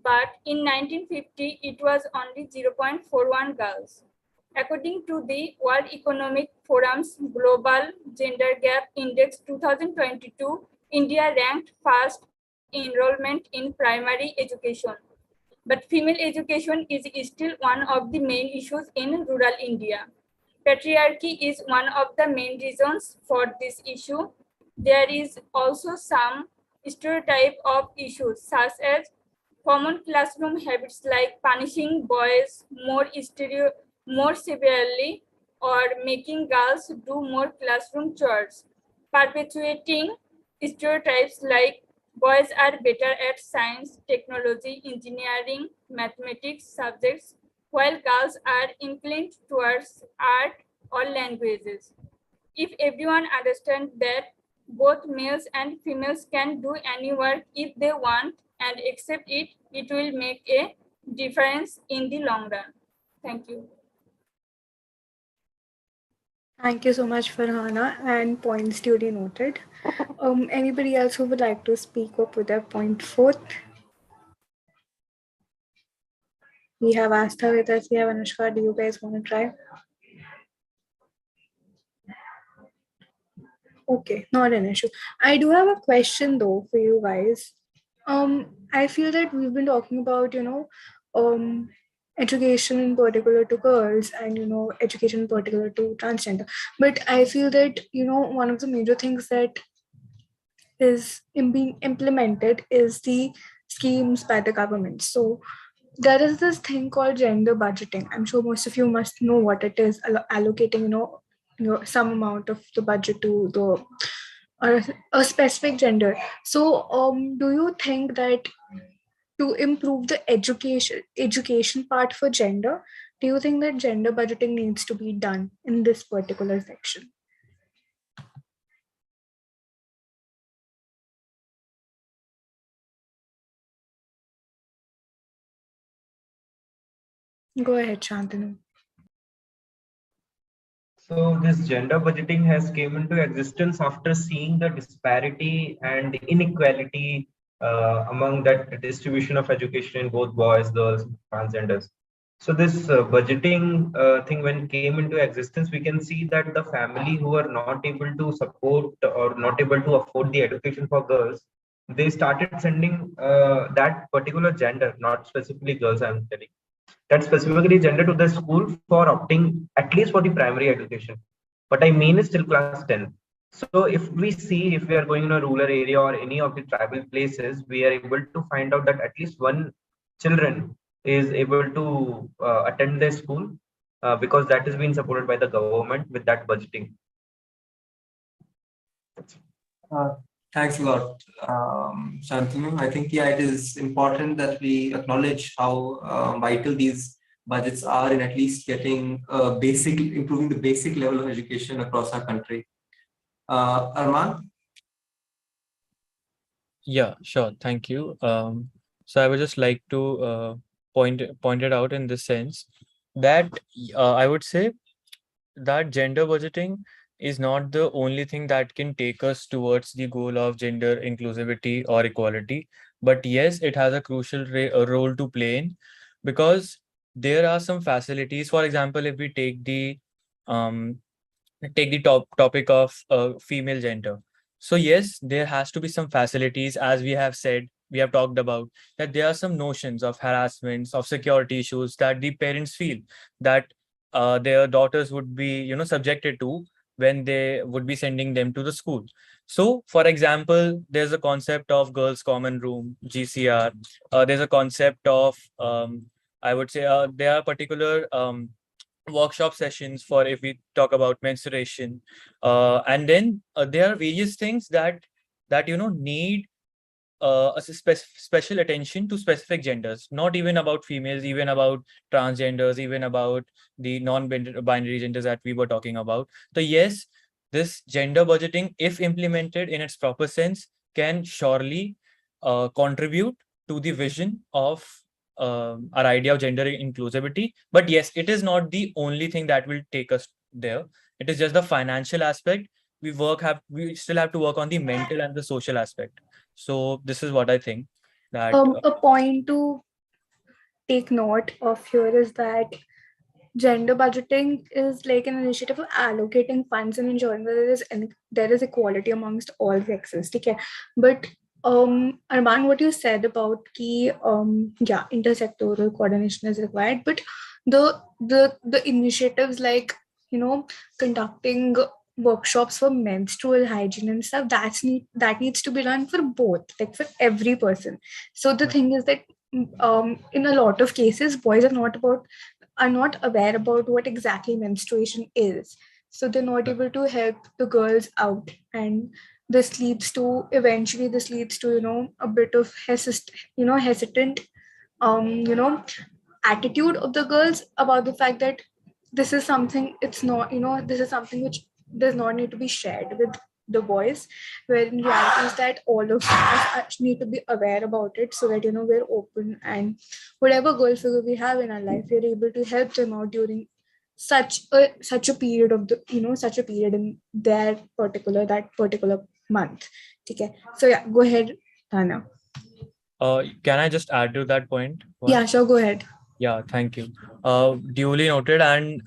[SPEAKER 12] but in 1950 it was only 0.41 girls. According to the World Economic Forum's Global Gender Gap Index 2022, India ranked first in enrollment in primary education. But female education is still one of the main issues in rural India. Patriarchy is one of the main reasons for this issue. There is also some stereotype of issues such as common classroom habits like punishing boys more severely or making girls do more classroom chores, perpetuating stereotypes like boys are better at science, technology, engineering, mathematics subjects, while girls are inclined towards art or languages. If everyone understands that both males and females can do any work if they want and accept it, it will make a difference in the long run. Thank you.
[SPEAKER 10] Thank you so much, Farhana, and points duly noted. Anybody else who would like to speak or put their point forth? We have Astha with us, we have Anushka. Do you guys want to try? Okay, not an issue. I do have a question though for you guys. I feel that we've been talking about, education in particular to girls and, education in particular to transgender. But I feel that, one of the major things that is being implemented is the schemes by the government. So there is this thing called gender budgeting. I'm sure most of you must know what it is, allocating, some amount of the budget to the a specific gender. So do you think that to improve the education part for gender, do you think that gender budgeting needs to be done in this particular section? Go ahead, Shantanu.
[SPEAKER 3] So this gender budgeting has came into existence after seeing the disparity and inequality among that distribution of education in both boys, girls, transgenders. So this budgeting thing, when it came into existence, we can see that the family who are not able to support or not able to afford the education for girls, they started sending that particular gender, not specifically girls, I'm telling, that specifically gender to the school for opting at least for the primary education. But I mean is till class 10. So if we see, if we are going in a rural area or any of the tribal places, we are able to find out that at least one children is able to attend their school because that is being supported by the government with that budgeting.
[SPEAKER 1] Thanks a lot, Shantanu. I think, yeah, it is important that we acknowledge how vital these budgets are in at least getting improving the basic level of education across our country. Arman?
[SPEAKER 6] Yeah, sure. Thank you. So I would just like to point it out in this sense that I would say that gender budgeting is not the only thing that can take us towards the goal of gender inclusivity or equality. But yes, it has a crucial role to play in, because there are some facilities. For example, if we um, take the topic of female gender. So yes, there has to be some facilities, as we have said, we have talked about, that there are some notions of harassments, of security issues that the parents feel that their daughters would be, subjected to when they would be sending them to the school. So, for example, there's a concept of girls' common room, GCR. There's a concept of, I would say, there are particular workshop sessions for, if we talk about menstruation, and then there are various things that need special attention to specific genders, not even about females, even about transgenders, even about the non-binary genders that we were talking about. So yes, this gender budgeting, if implemented in its proper sense, can surely contribute to the vision of our idea of gender inclusivity. But yes, it is not the only thing that will take us there. It is just the financial aspect. We still have to work on the mental and the social aspect. So this is what I think that
[SPEAKER 10] A point to take note of here is that gender budgeting is like an initiative of allocating funds and ensuring that there is equality amongst all sexes. Okay, but Arman, what you said about key yeah, intersectoral coordination is required, but the initiatives like, conducting workshops for menstrual hygiene and stuff, that needs to be done for both, like for every person. So the thing is that in a lot of cases, boys are not aware about what exactly menstruation is, so they're not able to help the girls out, and this leads to a bit of hesitant you know attitude of the girls about the fact that this is something, it's not, this is something which does not need to be shared with the boys, where in reality is that all of us actually need to be aware about it, so that we're open, and whatever girl figure we have in our life, we're able to help them out during such a period of the such a period in that particular month. Okay, so yeah, go ahead, Tana.
[SPEAKER 6] can I just add to that point?
[SPEAKER 10] Yeah, sure, go ahead.
[SPEAKER 6] Yeah, thank you. Duly noted. And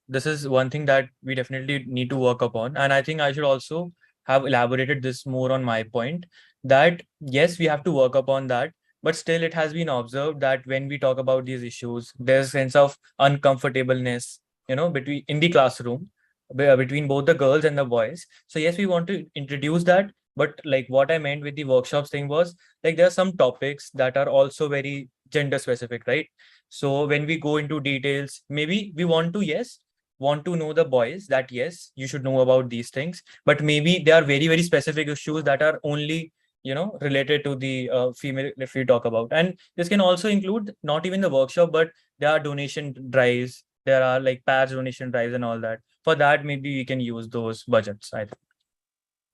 [SPEAKER 6] this is one thing that we definitely need to work upon. And I think I should also have elaborated this more on my point, that yes, we have to work upon that. But still, it has been observed that when we talk about these issues, there's a sense of uncomfortableness, between in the classroom, between both the girls and the boys. So yes, we want to introduce that. But like what I meant with the workshops thing was, like, there are some topics that are also very gender specific, right? So when we go into details, maybe we want to know the boys that yes, you should know about these things, but maybe there are very, very specific issues that are only, related to the female, if we talk about. And this can also include not even the workshop, but there are donation drives, there are like pads donation drives and all that. For that, maybe we can use those budgets, I think.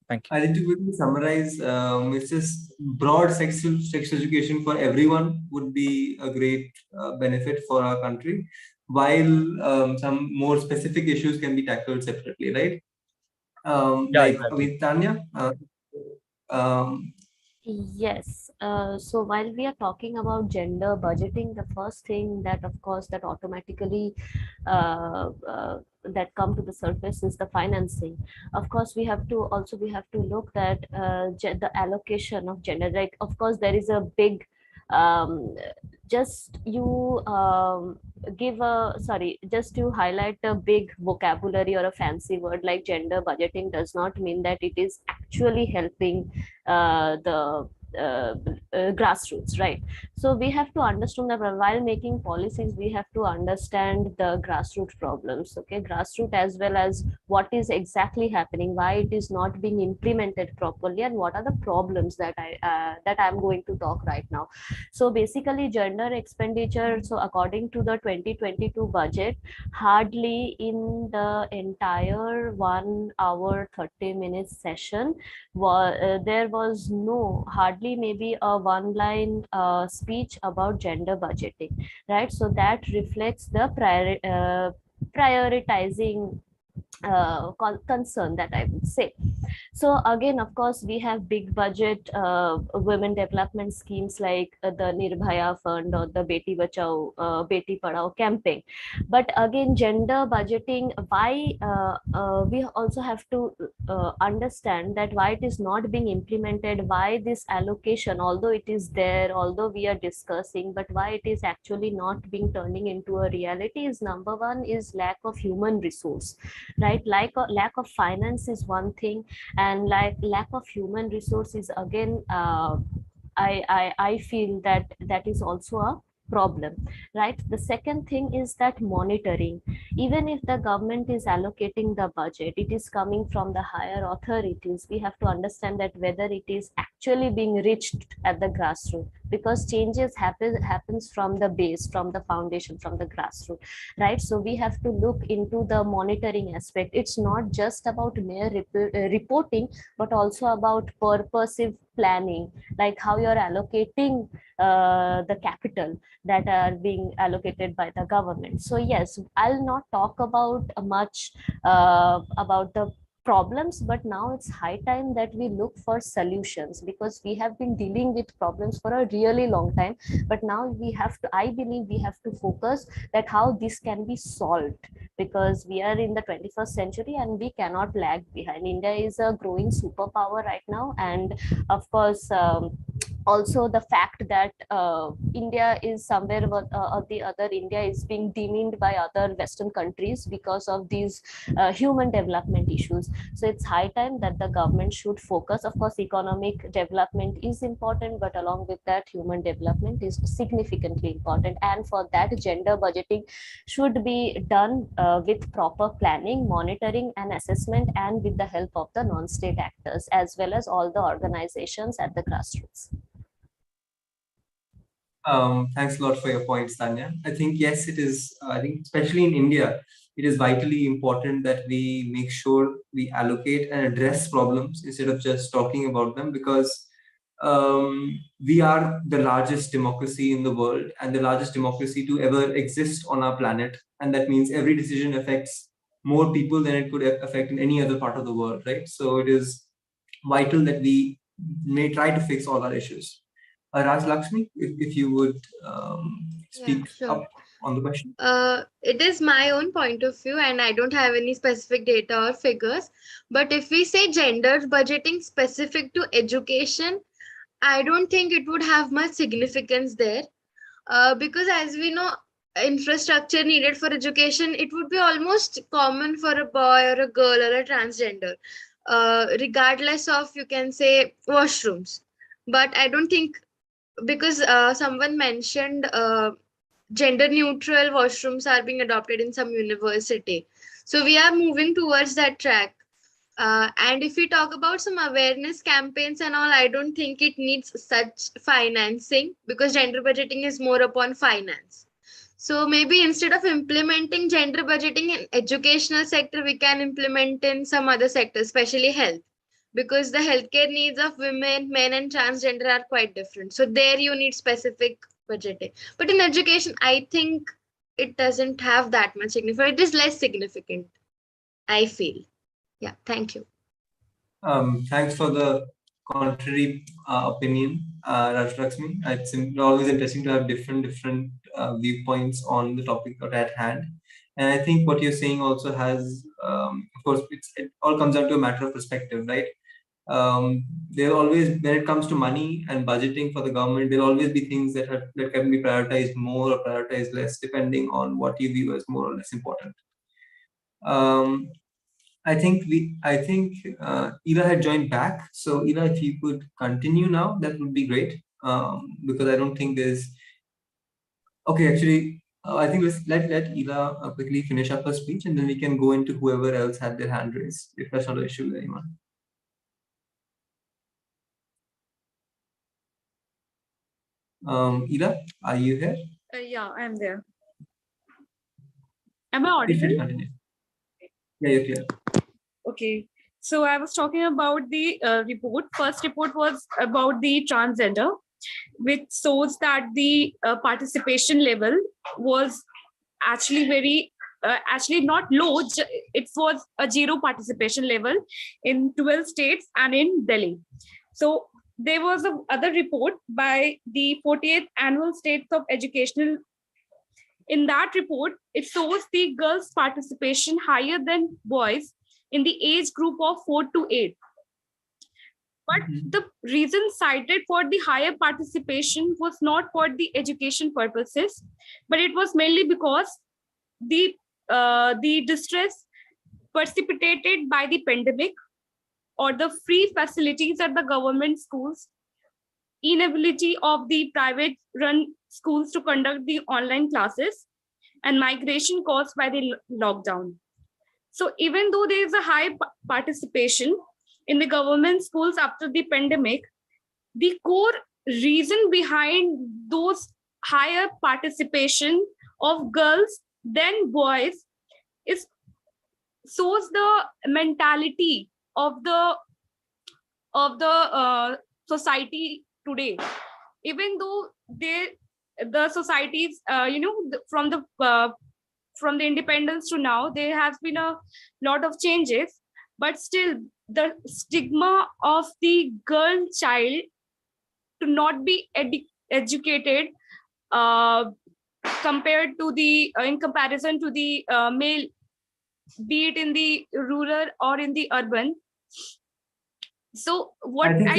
[SPEAKER 6] Thank you.
[SPEAKER 1] I think to quickly summarize, it's just broad sex education for everyone would be a great benefit for our country, while some more specific issues can be tackled separately, right?
[SPEAKER 6] Yeah,
[SPEAKER 1] Like
[SPEAKER 6] exactly.
[SPEAKER 1] with Tanya.
[SPEAKER 5] Yes. So while we are talking about gender budgeting, the first thing that, of course, that automatically that come to the surface is the financing. Of course, we have to look at the allocation of gender. Like, of course, there is a big just you give a sorry just to highlight a big vocabulary or a fancy word like gender budgeting does not mean that it is actually helping the grassroots, right? So we have to understand that while making policies, we have to understand the grassroots problems, okay, grassroots, as well as what is exactly happening, why it is not being implemented properly, and what are the problems that I'm going to talk right now. So basically, gender expenditure, so according to the 2022 budget, hardly in the entire 1 hour 30 minutes session, there was hardly maybe a one line speech about gender budgeting, right? So that reflects the prioritizing concern that I would say. So again, of course, we have big budget women development schemes like the Nirbhaya Fund or the Beti Bachao, Beti Padhao campaign. But again, gender budgeting, why we also have to understand that why it is not being implemented, why this allocation, although it is there, although we are discussing, but why it is actually not being turning into a reality is number one is lack of human resource, right? Like lack of finance is one thing, and like lack of human resources again, I feel that that is also a problem, right? The second thing is that monitoring, even if the government is allocating the budget, it is coming from the higher authorities, we have to understand that whether it is actually being reached at the grassroots, because changes happens from the base, from the foundation, from the grassroots, right? So we have to look into the monitoring aspect. It's not just about mere reporting, but also about purposive planning, like how you're allocating the capital that are being allocated by the government. So yes, I'll not talk about much about the problems, but now it's high time that we look for solutions, because we have been dealing with problems for a really long time, but now we have to, I believe we have to focus that how this can be solved, because we are in the 21st century and we cannot lag behind. India is a growing superpower right now, and of course also the fact that India is somewhere or the other, India is being demeaned by other Western countries because of these human development issues. So it's high time that the government should focus. Of course, economic development is important, but along with that, human development is significantly important. And for that, gender budgeting should be done with proper planning, monitoring, and assessment, and with the help of the non-state actors, as well as all the organizations at the grassroots.
[SPEAKER 1] Thanks a lot for your points, Tanya. I think, yes, it is, I think especially in India, it is vitally important that we make sure we allocate and address problems instead of just talking about them, because we are the largest democracy in the world and the largest democracy to ever exist on our planet. And that means every decision affects more people than it could affect in any other part of the world, right? So it is vital that we may try to fix all our issues. Raj Lakshmi, if you would speak up on the question.
[SPEAKER 4] It is my own point of view, and I don't have any specific data or figures. But if we say gender budgeting specific to education, I don't think it would have much significance there. Because as we know, infrastructure needed for education, it would be almost common for a boy or a girl or a transgender, regardless of, you can say, washrooms. But I don't think, because someone mentioned gender neutral washrooms are being adopted in some university, so we are moving towards that track. And if we talk about some awareness campaigns and all, I don't think it needs such financing, because gender budgeting is more upon finance. So maybe instead of implementing gender budgeting in educational sector, we can implement in some other sectors, especially health, because the healthcare needs of women, men, and transgender are quite different. So there you need specific budgeting. But in education, I think it doesn't have that much significance. It is less significant, I feel. Yeah, thank you.
[SPEAKER 1] Thanks for the contrary opinion, Raj Lakshmi. It's always interesting to have different viewpoints on the topic at hand. And I think what you're saying also has, of course, it all comes down to a matter of perspective, right? There always, when it comes to money and budgeting for the government, there'll always be things that can be prioritized more or prioritized less, depending on what you view as more or less important. I think Ila had joined back. So Ila, if you could continue now, that would be great. because I don't think there's. Okay, actually, I think let Ela quickly finish up her speech, and then we can go into whoever else had their hand raised, if that's not an issue with anyone. Ela, are you here?
[SPEAKER 9] Yeah, I'm there. Am I
[SPEAKER 1] Please
[SPEAKER 9] audible?
[SPEAKER 1] continue. Yeah, you're clear.
[SPEAKER 9] Okay. So I was talking about the report. First report was about the transgender, which shows that the participation level was actually very, actually not low. It was a zero participation level in 12 states and in Delhi. So there was a other report by the 48th Annual States of Educational. In that report, it shows the girls' participation higher than boys in the age group of 4 to 8. But the reason cited for the higher participation was not for the education purposes, but it was mainly because the distress precipitated by the pandemic or the free facilities at the government schools, inability of the private run schools to conduct the online classes, and migration caused by the lockdown. So even though there is a high participation in the government schools after the pandemic, the core reason behind those higher participation of girls than boys is shows the mentality of the society today. Even though the societies from the independence to now, there has been a lot of changes, but still the stigma of the girl child to not be educated compared to the in comparison to the male, be it in the rural or in the urban. So what
[SPEAKER 1] I think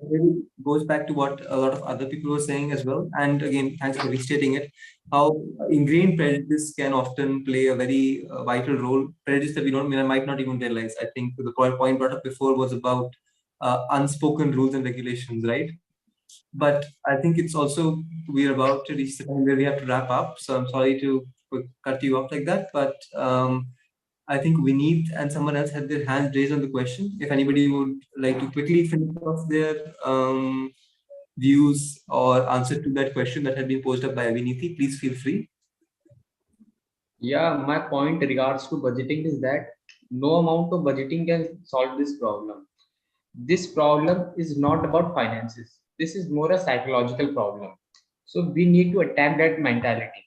[SPEAKER 1] it really goes back to what a lot of other people were saying as well. And again, thanks for restating it. How ingrained prejudice can often play a very vital role. Prejudice that we might not even realize. I think the point brought up before was about unspoken rules and regulations, right? But I think it's also, we're about to reach the time where we have to wrap up. So I'm sorry to cut you off like that, but I think we need, and someone else had their hand raised on the question. If anybody would like to quickly finish off their views or answer to that question that had been posed up by Aviniti, please feel free.
[SPEAKER 7] Yeah, my point regards to budgeting is that no amount of budgeting can solve this problem. This problem is not about finances. This is more a psychological problem. So we need to attack that mentality.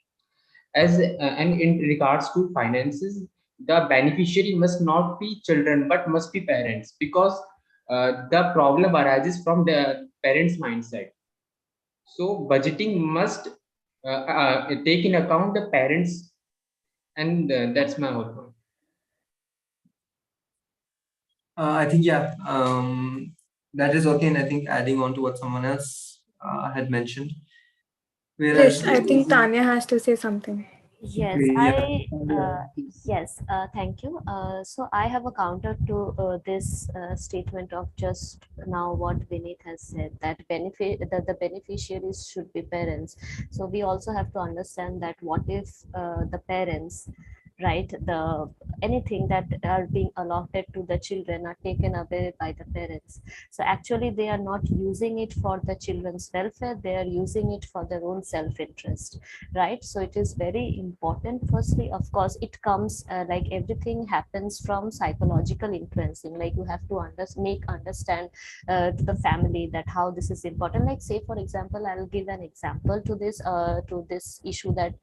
[SPEAKER 7] And in regards to finances, the beneficiary must not be children but must be parents, because the problem arises from the parents' mindset. So budgeting must take in account the parents, and that's my whole point.
[SPEAKER 1] I think that is okay, and I think adding on to what someone else had mentioned.
[SPEAKER 10] Yes, I think Tanya has to say something.
[SPEAKER 5] Yes, thank you. So I have a counter to this statement of just now what Vinit has said, that the beneficiaries should be parents. So we also have to understand that what if the parents, right, anything that are being allotted to the children are taken away by the parents. So actually they are not using it for the children's welfare, they are using it for their own self-interest, right? So it is very important. Firstly, of course, it comes like everything happens from psychological influencing. Like you have to understand to the family that how this is important. Like say for example, I'll give an example to this issue that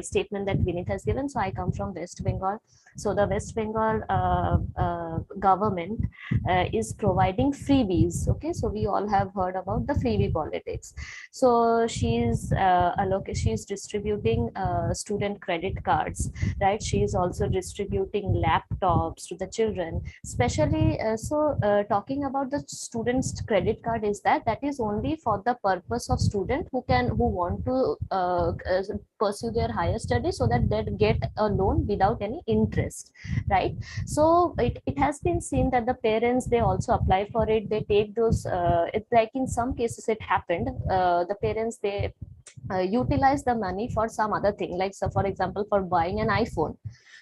[SPEAKER 5] statement that Vinit has given. So I come from West Bengal. So the West Bengal government is providing freebies. Okay, so we all have heard about the freebie politics. So she's distributing student credit cards, right? She is also distributing laptops to the children. Especially, talking about the students' credit card is that is only for the purpose of student who want to pursue their higher studies, so that they get a loan without any interest, right? So it has been been seen that the parents, they also apply for it. They take those, it's like in some cases it happened, the parents, they utilize the money for some other thing, like, so for example, for buying an iPhone.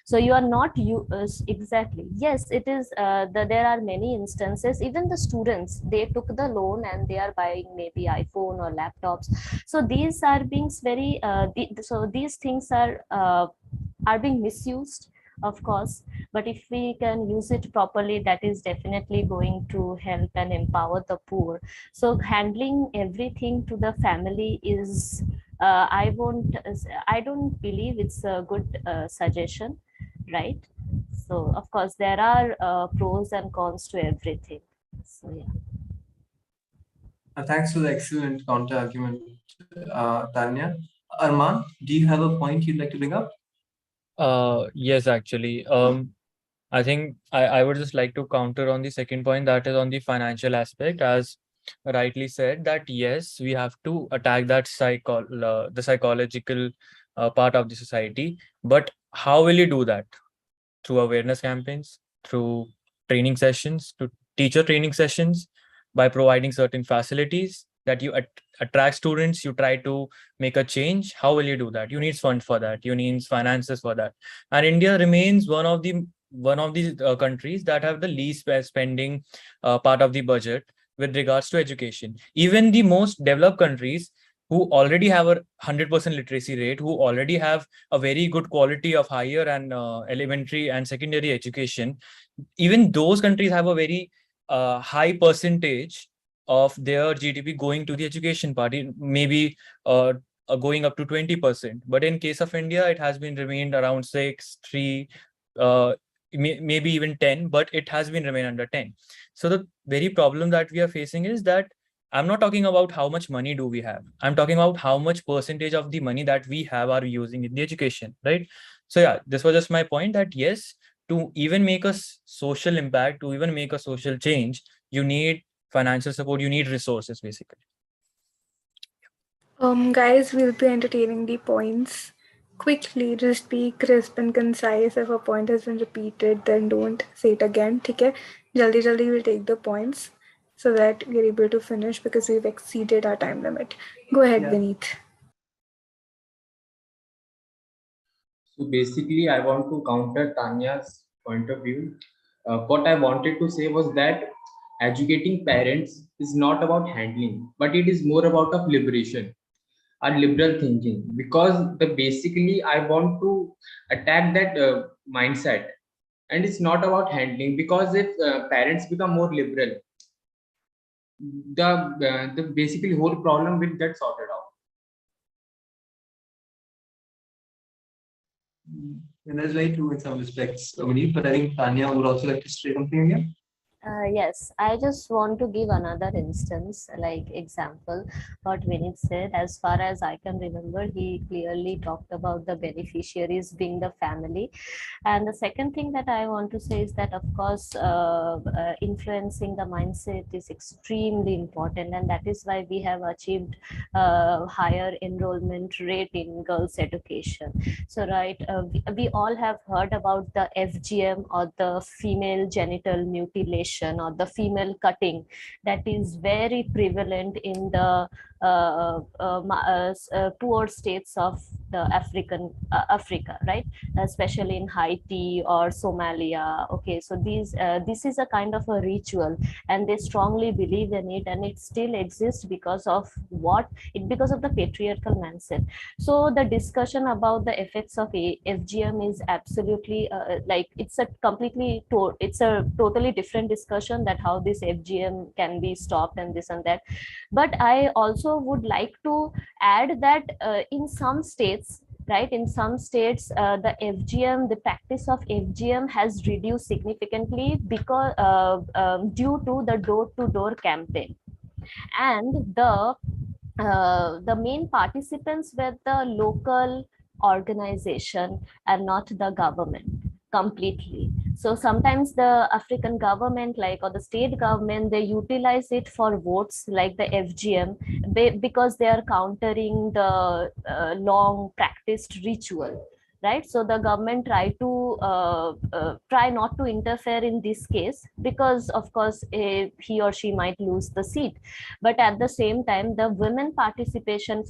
[SPEAKER 5] So you are not you exactly, yes, it is there are many instances, even the students, they took the loan and they are buying maybe iPhone or laptops. So these are being very so these things are being misused, of course, but if we can use it properly, that is definitely going to help and empower the poor. So handling everything to the family is I don't believe it's a good suggestion, right? So of course there are pros and cons to everything. So yeah.
[SPEAKER 1] Thanks for the excellent counter argument, Tanya. Arman, do you have a point you'd like to bring up?
[SPEAKER 6] Yes, actually. I think I would just like to counter on the second point, that is on the financial aspect. As rightly said, that yes, we have to attack that the psychological part of the society. But how will you do that? Through awareness campaigns, through training sessions, to teacher training sessions, by providing certain facilities that you attract students, you try to make a change. How will you do that? You need funds for that. You need finances for that. And India remains one of the countries that have the least spending part of the budget with regards to education. Even the most developed countries who already have a 100% literacy rate, who already have a very good quality of higher and elementary and secondary education, even those countries have a very high percentage of their GDP going to the education part, maybe going up to 20%. But in case of India, it has been remained around 6, 3, maybe even 10, but it has been remained under 10. So the very problem that we are facing is that I'm not talking about how much money do we have. I'm talking about how much percentage of the money that we have are we using in the education, right? So yeah, this was just my point, that yes, to even make a social impact, to even make a social change, you need financial support, you need resources, basically.
[SPEAKER 10] Guys, we'll be entertaining the points. Quickly, just be crisp and concise. If a point has been repeated, then don't say it again. Okay? Jaldi we'll take the points so that we're able to finish because we've exceeded our time limit. Go ahead, Vineet.
[SPEAKER 7] So basically, I want to counter Tanya's point of view. What I wanted to say was that educating parents is not about handling, but it is more about of liberation or liberal thinking. Because basically, I want to attack that mindset, and it's not about handling. Because if parents become more liberal, the basically whole problem will get sorted out.
[SPEAKER 1] And that's very true in some respects, Vineet, but I think Tanya would also like to say something again.
[SPEAKER 5] Yes, I just want to give another instance, like example, what Vinit said. As far as I can remember, he clearly talked about the beneficiaries being the family. And the second thing that I want to say is that, of course, influencing the mindset is extremely important. And that is why we have achieved higher enrollment rate in girls' education. So, right, we all have heard about the FGM, or the female genital mutilation, or the female cutting, that is very prevalent in the poor states of the Africa, right? Especially in Haiti or Somalia. Okay, so this is a kind of a ritual, and they strongly believe in it, and it still exists because of because of the patriarchal mindset. So the discussion about the effects of FGM is absolutely like it's a totally different discussion, that how this FGM can be stopped and this and that. But I also would like to add that in some states, right, in some states, the practice of FGM has reduced significantly because due to the door-to-door campaign. And the main participants were the local organization and not the government completely. So sometimes the African government, like, or the state government, they utilize it for votes, like the FGM, because they are countering the long practiced ritual, right? So the government try not to interfere in this case, because of course he or she might lose the seat. But at the same time, the women organization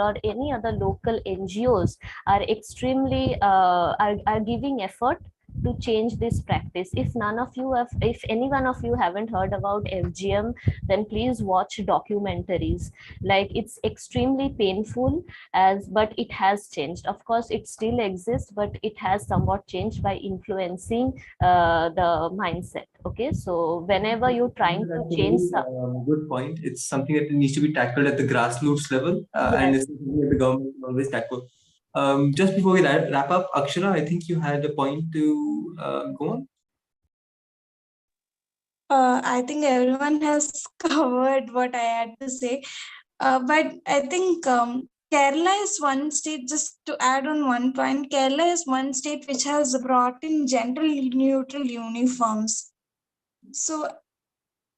[SPEAKER 5] or any other local NGOs are extremely are giving effort to change this practice. If any one of you haven't heard about FGM, then please watch documentaries. Like, it's extremely painful, but it has changed. Of course it still exists, but it has somewhat changed by influencing the mindset. Okay, so whenever you're trying to change
[SPEAKER 1] Good point. It's something that needs to be tackled at the grassroots level, and it's something that the government will always tackle. Just before we wrap up, Akshara, I think you had a point to go on.
[SPEAKER 8] I think everyone has covered what I had to say. But I think Kerala is one state, just to add on one point, Kerala is one state which has brought in gender neutral uniforms. So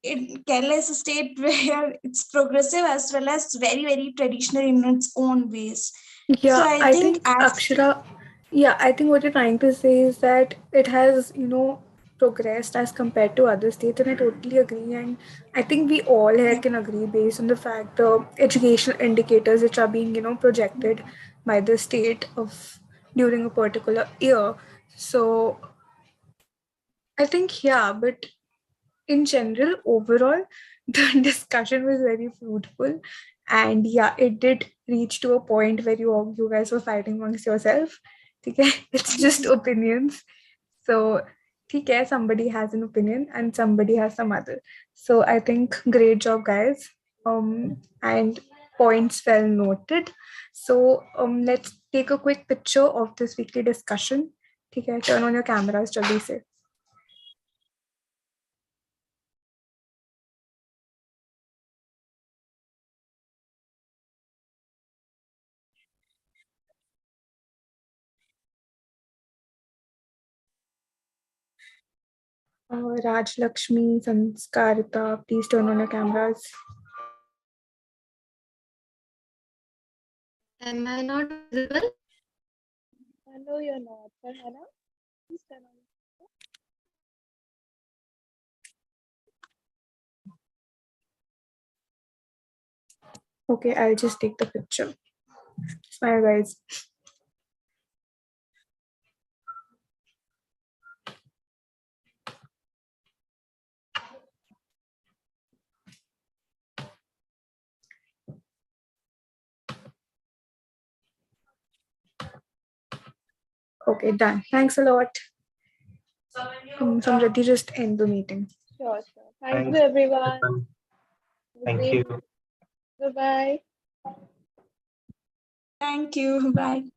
[SPEAKER 8] Kerala is a state where it's progressive as well as very, very traditional in its own ways.
[SPEAKER 10] Yeah,
[SPEAKER 8] So
[SPEAKER 10] I think Akshara, I think what you're trying to say is that it has, progressed as compared to other states, and I totally agree. And I think we all here can agree based on the fact the educational indicators which are being, projected by the state of during a particular year. So I think, but in general, overall, the discussion was very fruitful. And it did reach to a point where you guys were fighting amongst yourself. Okay? It's just opinions. So, okay, somebody has an opinion and somebody has some other. So I think great job, guys. And points well noted. So let's take a quick picture of this weekly discussion. Okay, turn on your cameras, jaldi se. Raj Lakshmi, Sanskarita, please turn on your cameras.
[SPEAKER 4] Am I not visible?
[SPEAKER 9] No, you're not. Farhana, please turn on.
[SPEAKER 10] Okay, I'll just take the picture. Smile, guys. Okay, done. Thanks a lot. Samriti, just end the meeting.
[SPEAKER 9] Sure. Thank you, everyone.
[SPEAKER 3] Thank you.
[SPEAKER 9] Bye-bye.
[SPEAKER 8] Thank you. Bye.